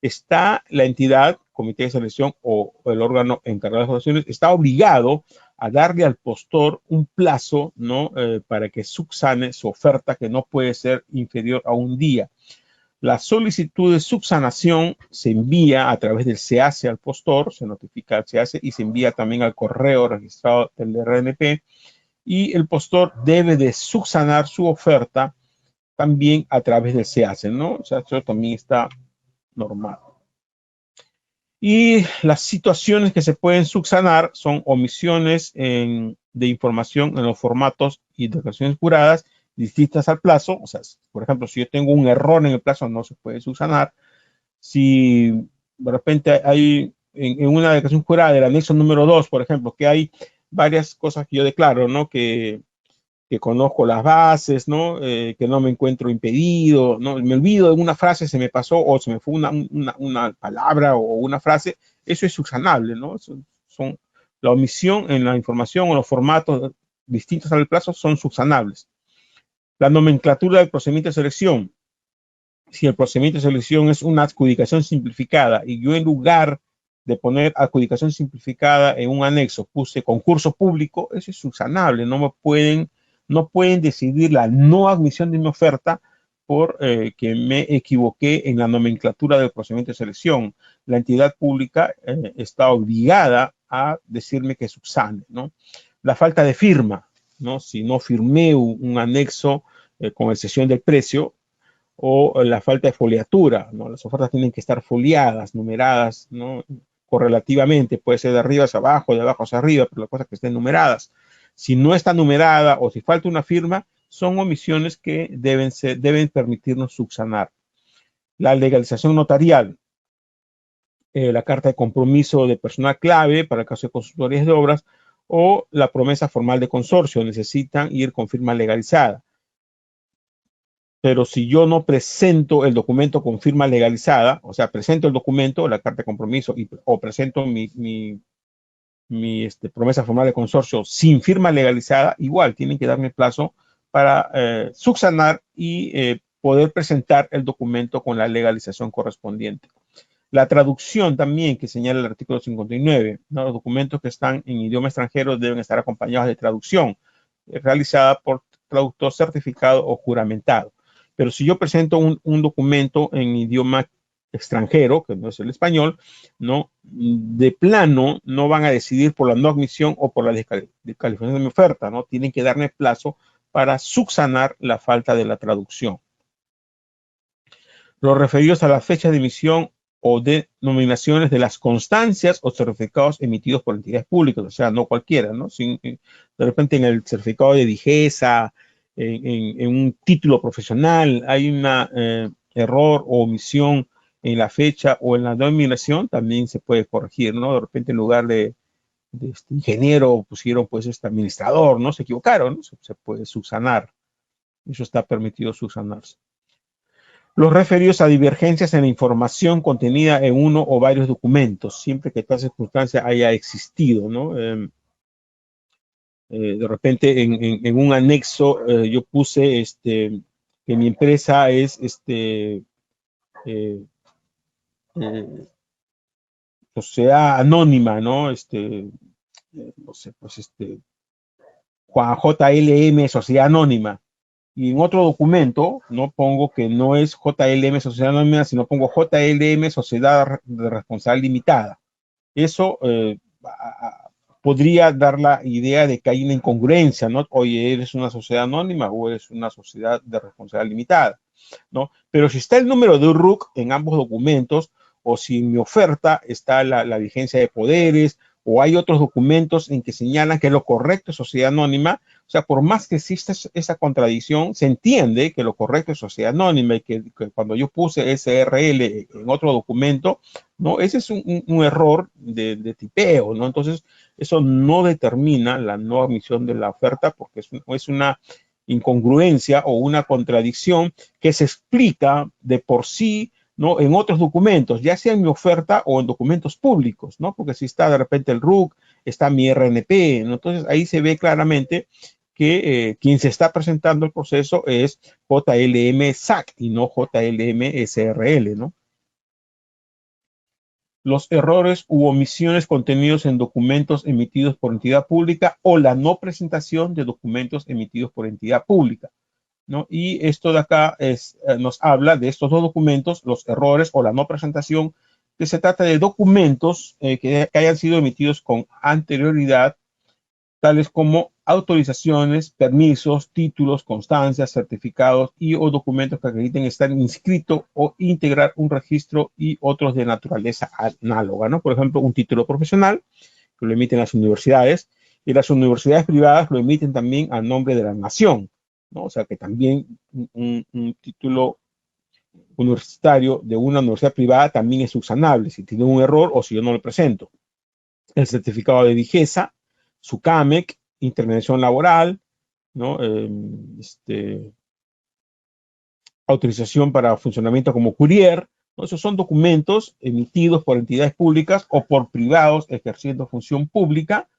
[SPEAKER 1] está la entidad, comité de selección o el órgano encargado de las contrataciones, está obligado a darle al postor un plazo, ¿no? Para que subsane su oferta, que no puede ser inferior a un día. La solicitud de subsanación se envía a través del SEACE al postor, se notifica al SEACE y se envía también al correo registrado del RNP, y el postor debe de subsanar su oferta también a través del SEACE, ¿no? O sea, eso también está normal. Y las situaciones que se pueden subsanar son omisiones de información en los formatos y declaraciones juradas distintas al plazo. O sea, por ejemplo, si yo tengo un error en el plazo, no se puede subsanar. Si de repente hay en una declaración jurada del anexo número 2, por ejemplo, que hay varias cosas que yo declaro, ¿no? Que conozco las bases, ¿no? Que no me encuentro impedido, ¿no? Me olvido de una frase, se me pasó, o se me fue una palabra o una frase, eso es subsanable, ¿no? La omisión en la información o los formatos distintos al plazo son subsanables. La nomenclatura del procedimiento de selección. Si el procedimiento de selección es una adjudicación simplificada y yo en lugar de poner adjudicación simplificada en un anexo puse concurso público, eso es subsanable, no pueden decidir la no admisión de mi oferta por que me equivoqué en la nomenclatura del procedimiento de selección. La entidad pública está obligada a decirme que subsane, ¿no? La falta de firma, ¿no? Si no firmé un anexo con excepción del precio, o la falta de foliatura, ¿no? Las ofertas tienen que estar foliadas, numeradas, ¿no? Correlativamente, puede ser de arriba hacia abajo, de abajo hacia arriba, pero la cosa es que estén numeradas. Si no está numerada o si falta una firma, son omisiones que deben permitirnos subsanar. La legalización notarial, la carta de compromiso de personal clave para el caso de consultorías de obras o la promesa formal de consorcio necesitan ir con firma legalizada. Pero si yo no presento el documento con firma legalizada, o sea, presento el documento, la carta de compromiso, o presento mi promesa formal de consorcio sin firma legalizada, igual tienen que darme plazo para subsanar y poder presentar el documento con la legalización correspondiente. La traducción también que señala el artículo 59, ¿no? Los documentos que están en idioma extranjero deben estar acompañados de traducción realizada por traductor certificado o juramentado. Pero si yo presento un documento en idioma extranjero, que no es el español, ¿no? De plano no van a decidir por la no admisión o por la descalificación de mi oferta, ¿no? Tienen que darme plazo para subsanar la falta de la traducción. Los referidos a la fecha de emisión o denominaciones de las constancias o certificados emitidos por entidades públicas, o sea, no cualquiera, ¿no? De repente en el certificado de vigesa, en un título profesional, hay un error o omisión en la fecha o en la denominación, también se puede corregir, ¿no? De repente en lugar de ingeniero pusieron pues administrador, ¿no? Se equivocaron, ¿no? Se puede subsanar. Eso está permitido subsanarse. Los referidos a divergencias en la información contenida en uno o varios documentos, siempre que tal circunstancia haya existido, ¿no? De repente en un anexo yo puse que mi empresa es sociedad anónima, ¿no? No sé, pues Juan JLM, sociedad anónima. Y en otro documento no pongo que no es JLM Sociedad Anónima, sino pongo JLM Sociedad de Responsabilidad Limitada. Eso podría dar la idea de que hay una incongruencia, ¿no? Oye, eres una sociedad anónima o eres una sociedad de responsabilidad limitada, ¿no? Pero si está el número de RUC en ambos documentos, o si en mi oferta está la vigencia de poderes, o hay otros documentos en que señalan que lo correcto es sociedad anónima, o sea, por más que exista esa contradicción, se entiende que lo correcto es sociedad anónima y que cuando yo puse SRL en otro documento, ¿no? Ese es un error de tipeo, ¿no? Entonces, eso no determina la no admisión de la oferta porque es una incongruencia o una contradicción que se explica de por sí, ¿no? En otros documentos, ya sea en mi oferta o en documentos públicos, ¿no? Porque si está de repente el RUC, está mi RNP, ¿no? Entonces ahí se ve claramente que quien se está presentando el proceso es JLM SAC y no JLM SRL, ¿no? Los errores u omisiones contenidos en documentos emitidos por entidad pública o la no presentación de documentos emitidos por entidad pública, ¿no? Y esto de acá nos habla de estos dos documentos, los errores o la no presentación, que se trata de documentos que hayan sido emitidos con anterioridad, tales como autorizaciones, permisos, títulos, constancias, certificados y o documentos que acrediten estar inscrito o integrar un registro y otros de naturaleza análoga, ¿no? Por ejemplo, un título profesional que lo emiten las universidades y las universidades privadas lo emiten también a nombre de la nación, ¿no? O sea que también un título universitario de una universidad privada también es subsanable si tiene un error o si yo no lo presento. El certificado de vigesa, su CAMEC, intervención laboral, ¿no? Autorización para funcionamiento como courier, ¿no? Esos son documentos emitidos por entidades públicas o por privados ejerciendo función pública,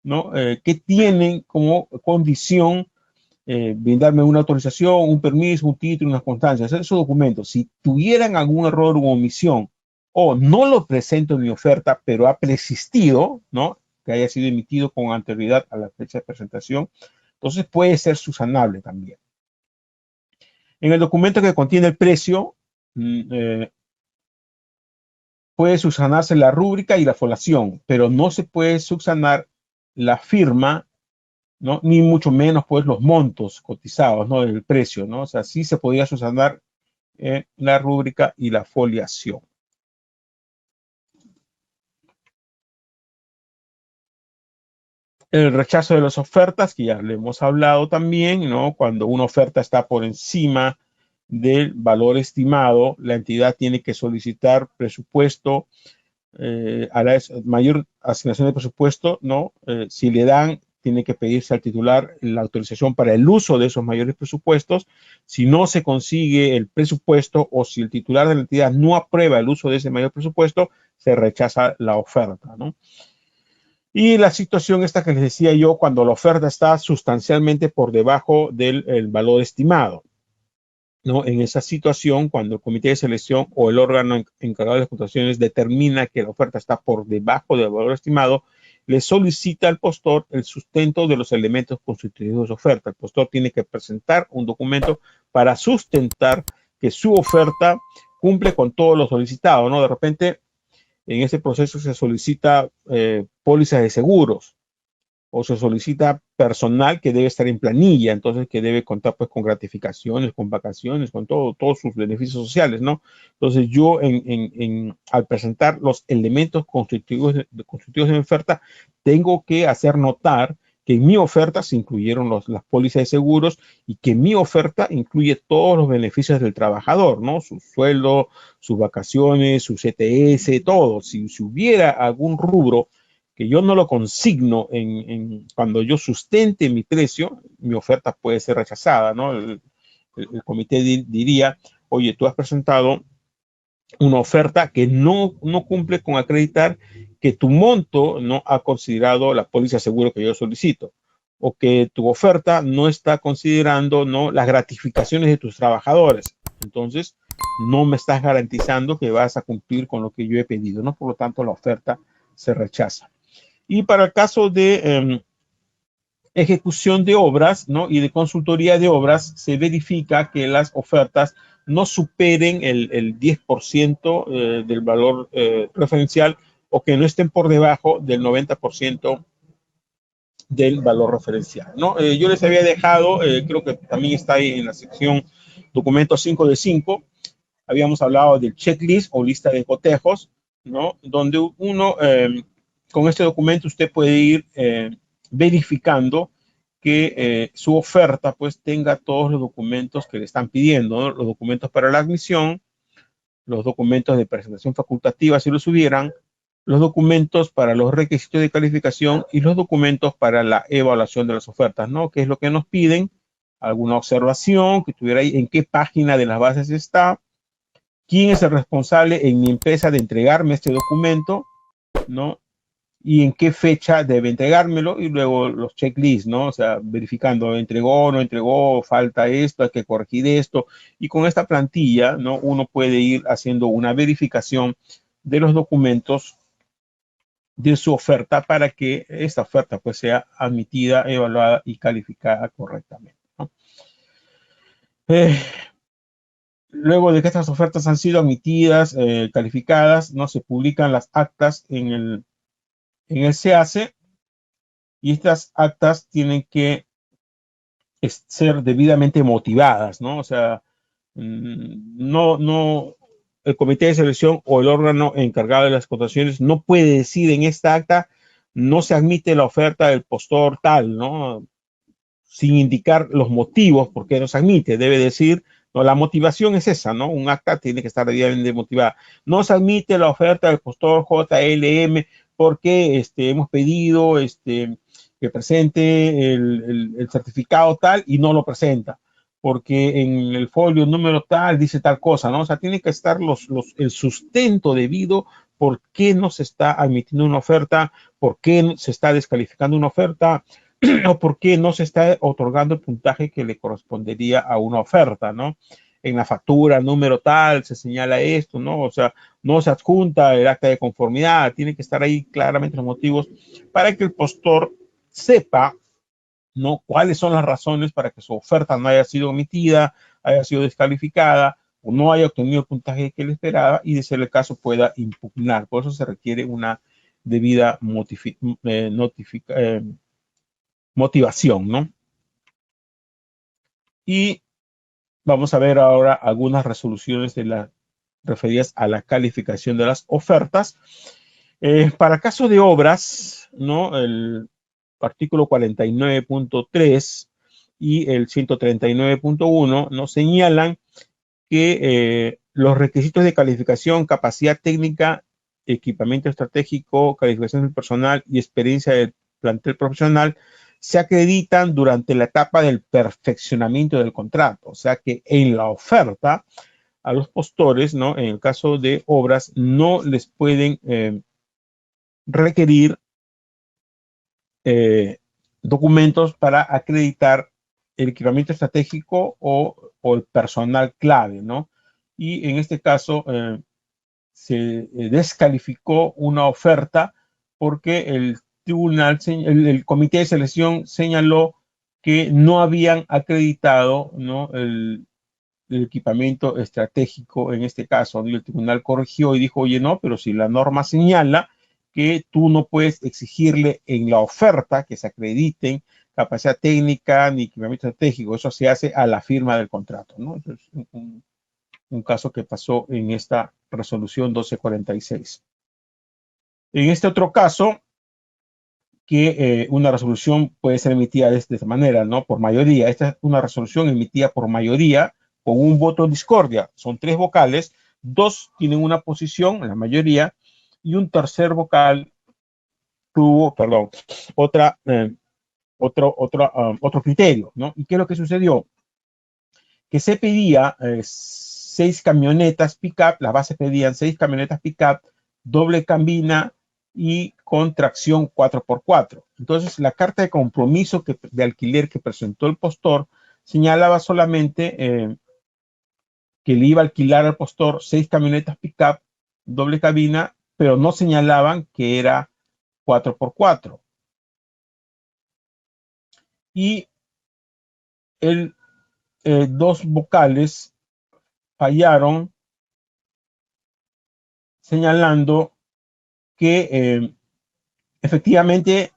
[SPEAKER 1] ¿no? Que tienen como condición brindarme una autorización, un permiso, un título, unas constancias. Esos documentos, si tuvieran algún error u omisión o no lo presento en mi oferta, pero ha persistido, ¿no? Que haya sido emitido con anterioridad a la fecha de presentación, entonces puede ser subsanable también. En el documento que contiene el precio, puede subsanarse la rúbrica y la folación, pero no se puede subsanar la firma, ¿no? Ni mucho menos pues los montos cotizados, ¿no? El precio, ¿no? O sea, sí se podría subsanar la rúbrica y la foliación. El rechazo de las ofertas, que ya le hemos hablado también, ¿no? Cuando una oferta está por encima del valor estimado, la entidad tiene que solicitar presupuesto, a la mayor asignación de presupuesto, ¿no? Si le dan, tiene que pedirse al titular la autorización para el uso de esos mayores presupuestos. Si no se consigue el presupuesto o si el titular de la entidad no aprueba el uso de ese mayor presupuesto, se rechaza la oferta, ¿no? Y la situación esta que les decía yo, cuando la oferta está sustancialmente por debajo del valor estimado, ¿no? En esa situación, cuando el comité de selección o el órgano encargado de las contrataciones determina que la oferta está por debajo del valor estimado, le solicita al postor el sustento de los elementos constitutivos de su oferta. El postor tiene que presentar un documento para sustentar que su oferta cumple con todo lo solicitado, ¿no? De repente, en ese proceso se solicita pólizas de seguros, o se solicita personal que debe estar en planilla, entonces que debe contar pues con gratificaciones, con vacaciones, con todos sus beneficios sociales, ¿no? Entonces yo al presentar los elementos constitutivos de mi oferta, tengo que hacer notar que en mi oferta se incluyeron las pólizas de seguros y que mi oferta incluye todos los beneficios del trabajador, ¿no? Su sueldo, sus vacaciones, su CTS, todo. Si hubiera algún rubro que yo no lo consigno cuando yo sustente mi precio, mi oferta puede ser rechazada, ¿no? El comité diría, oye, tú has presentado una oferta que no cumple con acreditar que tu monto no ha considerado la póliza de seguro que yo solicito, o que tu oferta no está considerando, ¿no?, las gratificaciones de tus trabajadores. Entonces, no me estás garantizando que vas a cumplir con lo que yo he pedido, ¿no? Por lo tanto, la oferta se rechaza. Y para el caso de ejecución de obras, ¿no?, y de consultoría de obras, se verifica que las ofertas no superen el 10% del valor referencial, o que no estén por debajo del 90% del valor referencial, ¿no? Yo les había dejado, creo que también está ahí en la sección documentos 5 de 5, habíamos hablado del checklist o lista de cotejos, ¿no? Donde uno, con este documento, usted puede ir verificando que su oferta pues tenga todos los documentos que le están pidiendo, ¿no? Los documentos para la admisión, los documentos de presentación facultativa si los hubieran, los documentos para los requisitos de calificación y los documentos para la evaluación de las ofertas, ¿no? ¿Qué es lo que nos piden? Alguna observación que tuviera ahí, en qué página de las bases está, quién es el responsable en mi empresa de entregarme este documento, ¿no? Y en qué fecha debe entregármelo, y luego los checklists, ¿no? O sea, verificando, entregó, no entregó, falta esto, hay que corregir esto. Y con esta plantilla, ¿no?, uno puede ir haciendo una verificación de los documentos de su oferta para que esta oferta pues sea admitida, evaluada y calificada correctamente, ¿no? Eh, Luego de que estas ofertas han sido admitidas, calificadas, ¿no?, se publican las actas en el SEACE, y estas actas tienen que ser debidamente motivadas, ¿no? O sea, no, el comité de selección o el órgano encargado de las contrataciones no puede decir en esta acta no se admite la oferta del postor tal, ¿no? Sin indicar los motivos por qué no se admite. Debe decir, no, la motivación es esa, ¿no? Un acta tiene que estar debidamente motivada. No se admite la oferta del postor JLM porque hemos pedido que presente el certificado tal y no lo presenta, porque en el folio número tal dice tal cosa, ¿no? O sea, tiene que estar el sustento debido por qué no se está admitiendo una oferta, por qué se está descalificando una oferta, o por qué no se está otorgando el puntaje que le correspondería a una oferta, ¿no? En la factura número tal se señala esto, ¿no? O sea, no se adjunta el acta de conformidad, tiene que estar ahí claramente los motivos para que el postor sepa, ¿no?, cuáles son las razones para que su oferta no haya sido omitida, haya sido descalificada o no haya obtenido el puntaje que él esperaba, y de ser el caso pueda impugnar. Por eso se requiere una debida motivación, ¿no? Y vamos a ver ahora algunas resoluciones referidas a la calificación de las ofertas. Para caso de obras, ¿no?, artículo 49.3 y el 139.1, nos señalan que los requisitos de calificación, capacidad técnica, equipamiento estratégico, calificación del personal y experiencia del plantel profesional se acreditan durante la etapa del perfeccionamiento del contrato. O sea que en la oferta a los postores, ¿no? En el caso de obras, no les pueden requerir documentos para acreditar el equipamiento estratégico o el personal clave, ¿no? Y en este caso se descalificó una oferta porque el tribunal, el comité de selección señaló que no habían acreditado, ¿no? el equipamiento estratégico en este caso. Y el tribunal corrigió y dijo, oye, no, pero si la norma señala que tú no puedes exigirle en la oferta que se acrediten capacidad técnica ni equipamiento estratégico, eso se hace a la firma del contrato, ¿no? Eso es un caso que pasó en esta resolución 1246. En este otro caso, que una resolución puede ser emitida de esta manera, ¿no? Por mayoría. Esta es una resolución emitida por mayoría con un voto de discordia. Son 3 vocales, 2 tienen una posición, la mayoría, y un tercer vocal tuvo, perdón, otro criterio, ¿no? ¿Y qué es lo que sucedió? Que se pedía 6 camionetas pick-up, las bases pedían 6 camionetas pick-up, doble cabina y con tracción 4x4. Entonces, la carta de compromiso de alquiler que presentó el postor señalaba solamente que le iba a alquilar al postor 6 camionetas pick-up, doble cabina, pero no señalaban que era 4x4. Y dos vocales fallaron señalando que efectivamente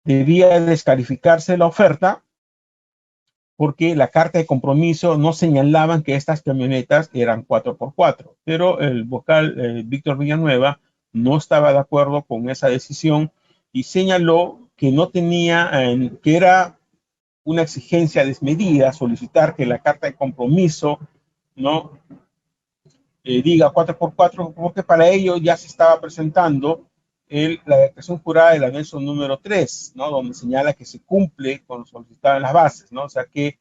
[SPEAKER 1] debía descalificarse la oferta porque la carta de compromiso no señalaban que estas camionetas eran 4x4, pero el vocal Víctor Villanueva no estaba de acuerdo con esa decisión y señaló que no tenía, que era una exigencia desmedida solicitar que la carta de compromiso no diga 4x4, porque para ello ya se estaba presentando la declaración jurada del anexo número 3, ¿no? Donde señala que se cumple con lo solicitado en las bases, ¿no? O sea que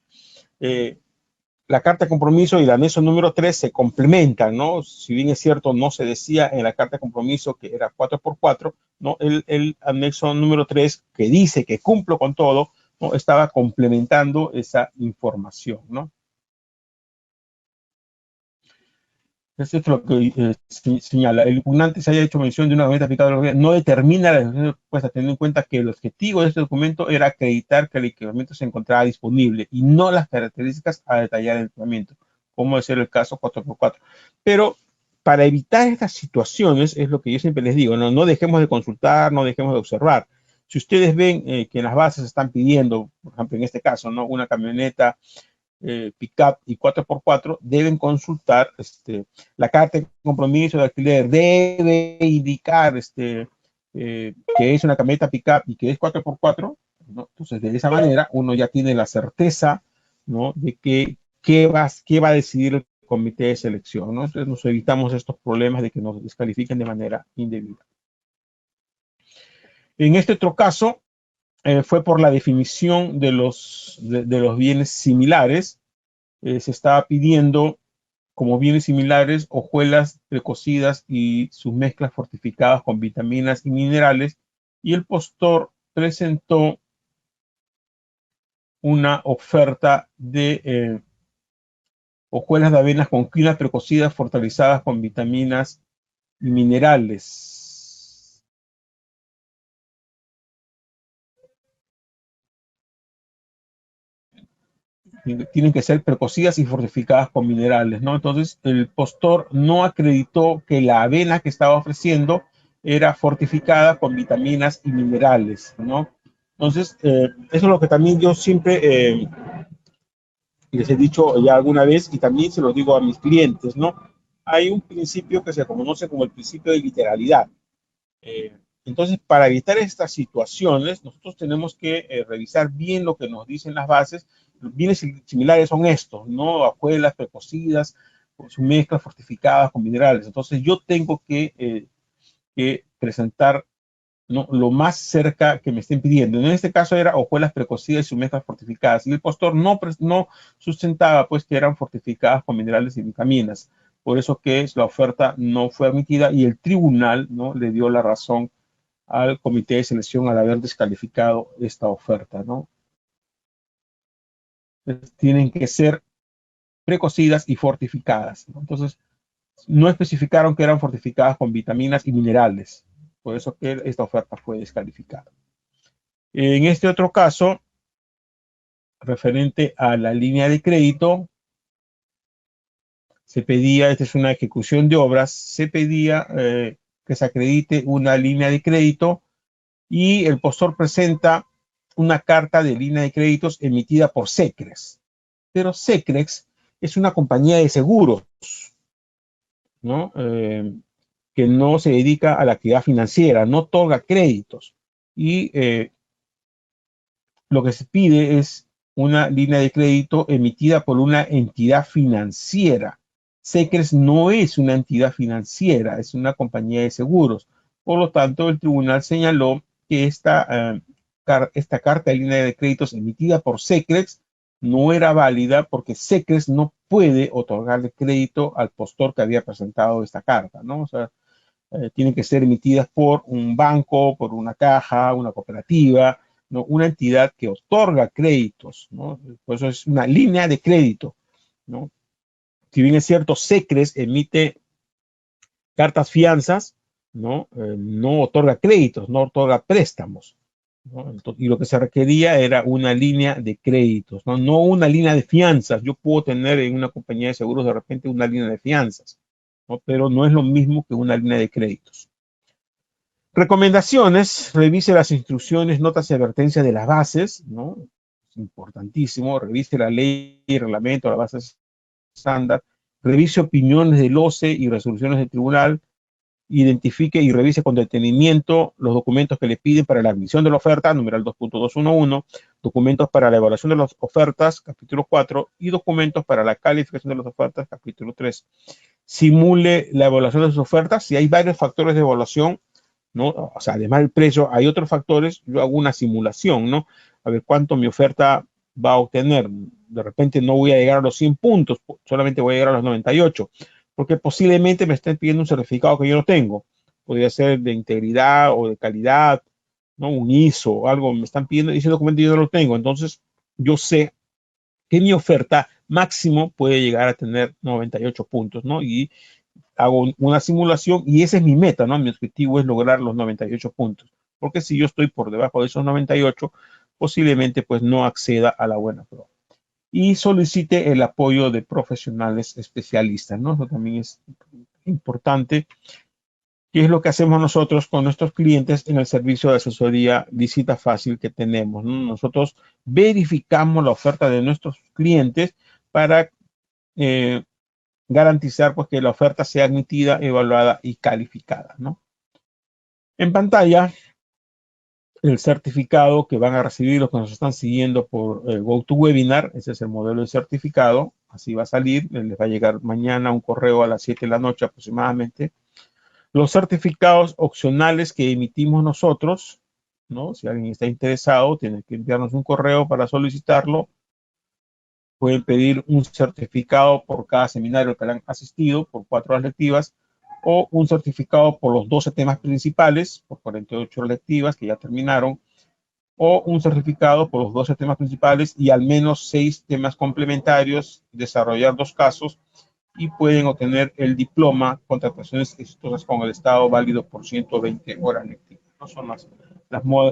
[SPEAKER 1] la carta de compromiso y el anexo número 3 se complementan, ¿no? Si bien es cierto, no se decía en la carta de compromiso que era 4x4, ¿no? El anexo número 3, que dice que cumplo con todo, ¿no? Estaba complementando esa información, ¿no? Eso es lo que señala. El impugnante se haya hecho mención de una camioneta aplicada a la gobierno no determina la decisión puesta, teniendo en cuenta que el objetivo de este documento era acreditar que el equipamiento se encontraba disponible y no las características a detallar el equipamiento, como es el caso 4x4. Pero para evitar estas situaciones, es lo que yo siempre les digo, no dejemos de consultar, no dejemos de observar. Si ustedes ven que en las bases están pidiendo, por ejemplo, en este caso, ¿no? Una camioneta pick-up y 4x4, deben consultar la carta de compromiso de alquiler, debe indicar que es una camioneta pick-up y que es 4x4, ¿no? Entonces, de esa manera, uno ya tiene la certeza, ¿no? De qué va a decidir el comité de selección, ¿no? Entonces, nos evitamos estos problemas de que nos descalifiquen de manera indebida. En este otro caso, fue por la definición de los bienes similares. Se estaba pidiendo como bienes similares hojuelas precocidas y sus mezclas fortificadas con vitaminas y minerales, y el postor presentó una oferta de hojuelas de avenas con quina precocidas fortalecidas con vitaminas y minerales. Tienen que ser precocidas y fortificadas con minerales, ¿no? Entonces, el postor no acreditó que la avena que estaba ofreciendo era fortificada con vitaminas y minerales, ¿no? Entonces, eso es lo que también yo siempre les he dicho ya alguna vez y también se lo digo a mis clientes, ¿no? Hay un principio que se conoce como el principio de literalidad. Entonces, para evitar estas situaciones, nosotros tenemos que revisar bien lo que nos dicen las bases. Los bienes similares son estos, ¿no? Hojuelas precocidas, sus mezclas fortificadas con minerales. Entonces, yo tengo que presentar, ¿no?, lo más cerca que me estén pidiendo. En este caso era hojuelas precocidas y sus mezclas fortificadas. Y el postor no sustentaba pues que eran fortificadas con minerales y vitaminas. Por eso que la oferta no fue admitida y el tribunal, ¿no?, le dio la razón al comité de selección al haber descalificado esta oferta, ¿no? Tienen que ser precocidas y fortificadas, ¿no? Entonces, no especificaron que eran fortificadas con vitaminas y minerales. Por eso que esta oferta fue descalificada. En este otro caso, referente a la línea de crédito, se pedía, esta es una ejecución de obras, se pedía que se acredite una línea de crédito y el postor presenta una carta de línea de créditos emitida por Secrex. Pero Secrex es una compañía de seguros, ¿no? Que no se dedica a la actividad financiera, no otorga créditos. Y lo que se pide es una línea de crédito emitida por una entidad financiera. Secrex no es una entidad financiera, es una compañía de seguros. Por lo tanto, el tribunal señaló que esta carta de línea de créditos emitida por Secrex no era válida porque Secrex no puede otorgarle crédito al postor que había presentado esta carta, ¿no? O sea, tienen que ser emitidas por un banco, por una caja, una cooperativa, ¿no?, una entidad que otorga créditos, ¿no? Por eso es una línea de crédito, ¿no? Si bien es cierto, Secrex emite cartas fianzas, ¿no? No otorga créditos, no otorga préstamos, ¿no? Entonces, y lo que se requería era una línea de créditos, ¿no? No una línea de fianzas. Yo puedo tener en una compañía de seguros de repente una línea de fianzas, ¿no?, pero no es lo mismo que una línea de créditos. Recomendaciones: revise las instrucciones, notas y advertencias de las bases, ¿no? Es importantísimo. Revise la ley y reglamento, la base estándar. Revise opiniones del OCE y resoluciones del tribunal. Identifique y revise con detenimiento los documentos que le piden para la admisión de la oferta, numeral 2.211, documentos para la evaluación de las ofertas, capítulo 4, y documentos para la calificación de las ofertas, capítulo 3. Simule la evaluación de sus ofertas. Si hay varios factores de evaluación, ¿no? O sea, además del precio, hay otros factores. Yo hago una simulación, ¿no? A ver cuánto mi oferta va a obtener. De repente no voy a llegar a los 100 puntos, solamente voy a llegar a los 98, porque posiblemente me estén pidiendo un certificado que yo no tengo. Podría ser de integridad o de calidad, ¿no? Un ISO o algo, me están pidiendo y ese documento yo no lo tengo. Entonces, yo sé que mi oferta máximo puede llegar a tener 98 puntos, ¿no? Y hago una simulación y esa es mi meta, ¿no? Mi objetivo es lograr los 98 puntos. Porque si yo estoy por debajo de esos 98, posiblemente pues no acceda a la buena prueba. Y solicite el apoyo de profesionales especialistas, ¿no? Eso también es importante. ¿Qué es lo que hacemos nosotros con nuestros clientes en el servicio de asesoría Visita Fácil que tenemos, ¿no? Nosotros verificamos la oferta de nuestros clientes para garantizar pues que la oferta sea admitida, evaluada y calificada, ¿no? En pantalla, el certificado que van a recibir los que nos están siguiendo por GoToWebinar. Ese es el modelo de certificado. Así va a salir. Les va a llegar mañana un correo a las 7 de la noche aproximadamente. Los certificados opcionales que emitimos nosotros, ¿no? Si alguien está interesado, tiene que enviarnos un correo para solicitarlo. Pueden pedir un certificado por cada seminario que le han asistido por 4 horas lectivas, o un certificado por los 12 temas principales, por 48 horas lectivas que ya terminaron, o un certificado por los 12 temas principales y al menos 6 temas complementarios, desarrollar 2 casos, y pueden obtener el diploma Contrataciones Exitosas con el Estado, válido por 120 horas lectivas. No son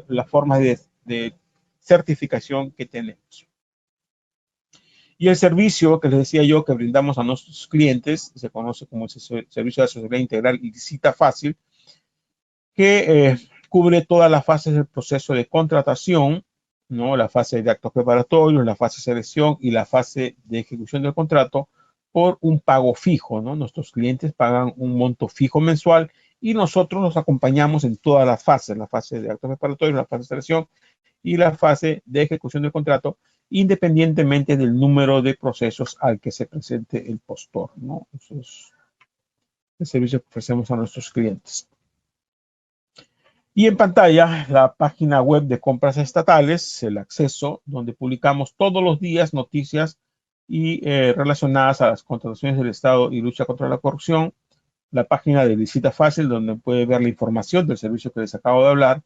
[SPEAKER 1] las formas de certificación que tenemos. Y el servicio que les decía yo que brindamos a nuestros clientes se conoce como el servicio de asesoría integral y Visita Fácil, que cubre todas las fases del proceso de contratación, ¿no? La fase de actos preparatorios, la fase de selección y la fase de ejecución del contrato por un pago fijo, ¿no? Nuestros clientes pagan un monto fijo mensual y nosotros los acompañamos en todas las fases, la fase de actos preparatorios, la fase de selección y la fase de ejecución del contrato, independientemente del número de procesos al que se presente el postor, ¿no? Eso es el servicio que ofrecemos a nuestros clientes. Y en pantalla, la página web de compras estatales, el acceso, donde publicamos todos los días noticias y relacionadas a las contrataciones del Estado y lucha contra la corrupción. La página de visita fácil, donde puede ver la información del servicio que les acabo de hablar.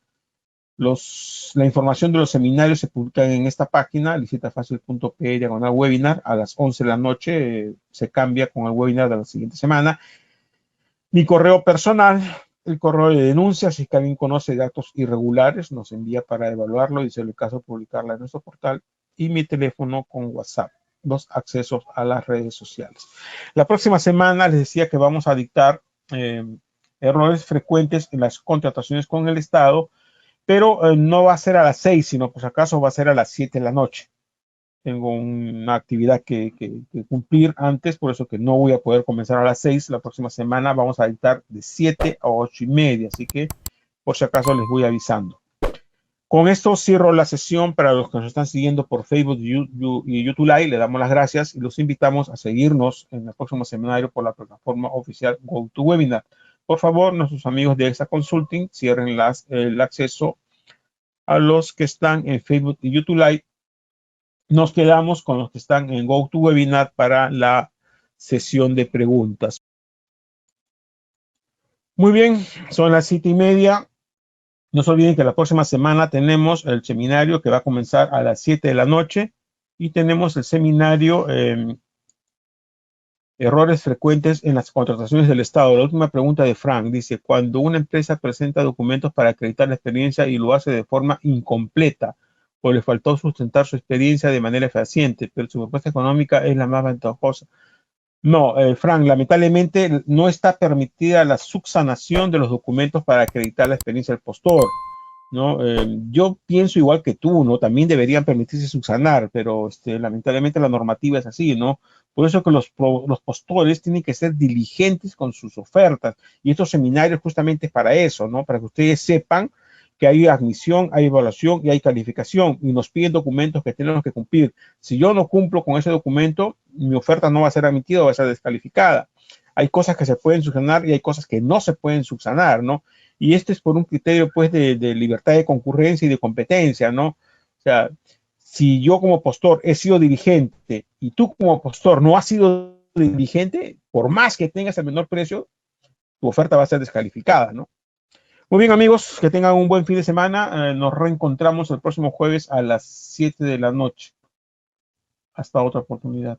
[SPEAKER 1] La información de los seminarios se publican en esta página, visitafacil.pe/webinar. A las 11 de la noche se cambia con el webinar de la siguiente semana. Mi correo personal, el correo de denuncias, si es que alguien conoce datos irregulares, nos envía para evaluarlo y si es el caso publicarla en nuestro portal. Y mi teléfono con WhatsApp, los accesos a las redes sociales. La próxima semana les decía que vamos a dictar errores frecuentes en las contrataciones con el Estado, pero no va a ser a las 6, sino por si acaso va a ser a las 7 de la noche. Tengo una actividad que cumplir antes, por eso que no voy a poder comenzar a las 6. La próxima semana vamos a dictar de 7 a 8:30, así que por si acaso les voy avisando. Con esto cierro la sesión. Para los que nos están siguiendo por Facebook y YouTube Live, le damos las gracias y los invitamos a seguirnos en el próximo seminario por la plataforma oficial GoToWebinar. Por favor, nuestros amigos de EXA Consulting cierren el acceso a los que están en Facebook y YouTube Live. Nos quedamos con los que están en GoToWebinar para la sesión de preguntas. Muy bien, son las 7:30. No se olviden que la próxima semana tenemos el seminario que va a comenzar a las 7 de la noche y tenemos el seminario errores frecuentes en las contrataciones del Estado. La última pregunta de Frank dice, cuando una empresa presenta documentos para acreditar la experiencia y lo hace de forma incompleta o le faltó sustentar su experiencia de manera fehaciente, pero su propuesta económica es la más ventajosa. No, Frank, lamentablemente no está permitida la subsanación de los documentos para acreditar la experiencia del postor, ¿no? Yo pienso igual que tú, ¿no? También deberían permitirse subsanar, pero lamentablemente la normativa es así, ¿no? Por eso que los postores tienen que ser diligentes con sus ofertas y estos seminarios justamente es para eso, ¿no? Para que ustedes sepan que hay admisión, hay evaluación y hay calificación y nos piden documentos que tenemos que cumplir. Si yo no cumplo con ese documento, mi oferta no va a ser admitida o va a ser descalificada. Hay cosas que se pueden subsanar y hay cosas que no se pueden subsanar, ¿no? Y este es por un criterio, pues, de libertad de concurrencia y de competencia, ¿no? O sea, si yo como postor he sido dirigente y tú como postor no has sido dirigente, por más que tengas el menor precio, tu oferta va a ser descalificada, ¿no? Muy bien, amigos, que tengan un buen fin de semana. Nos reencontramos el próximo jueves a las 7 de la noche. Hasta otra oportunidad.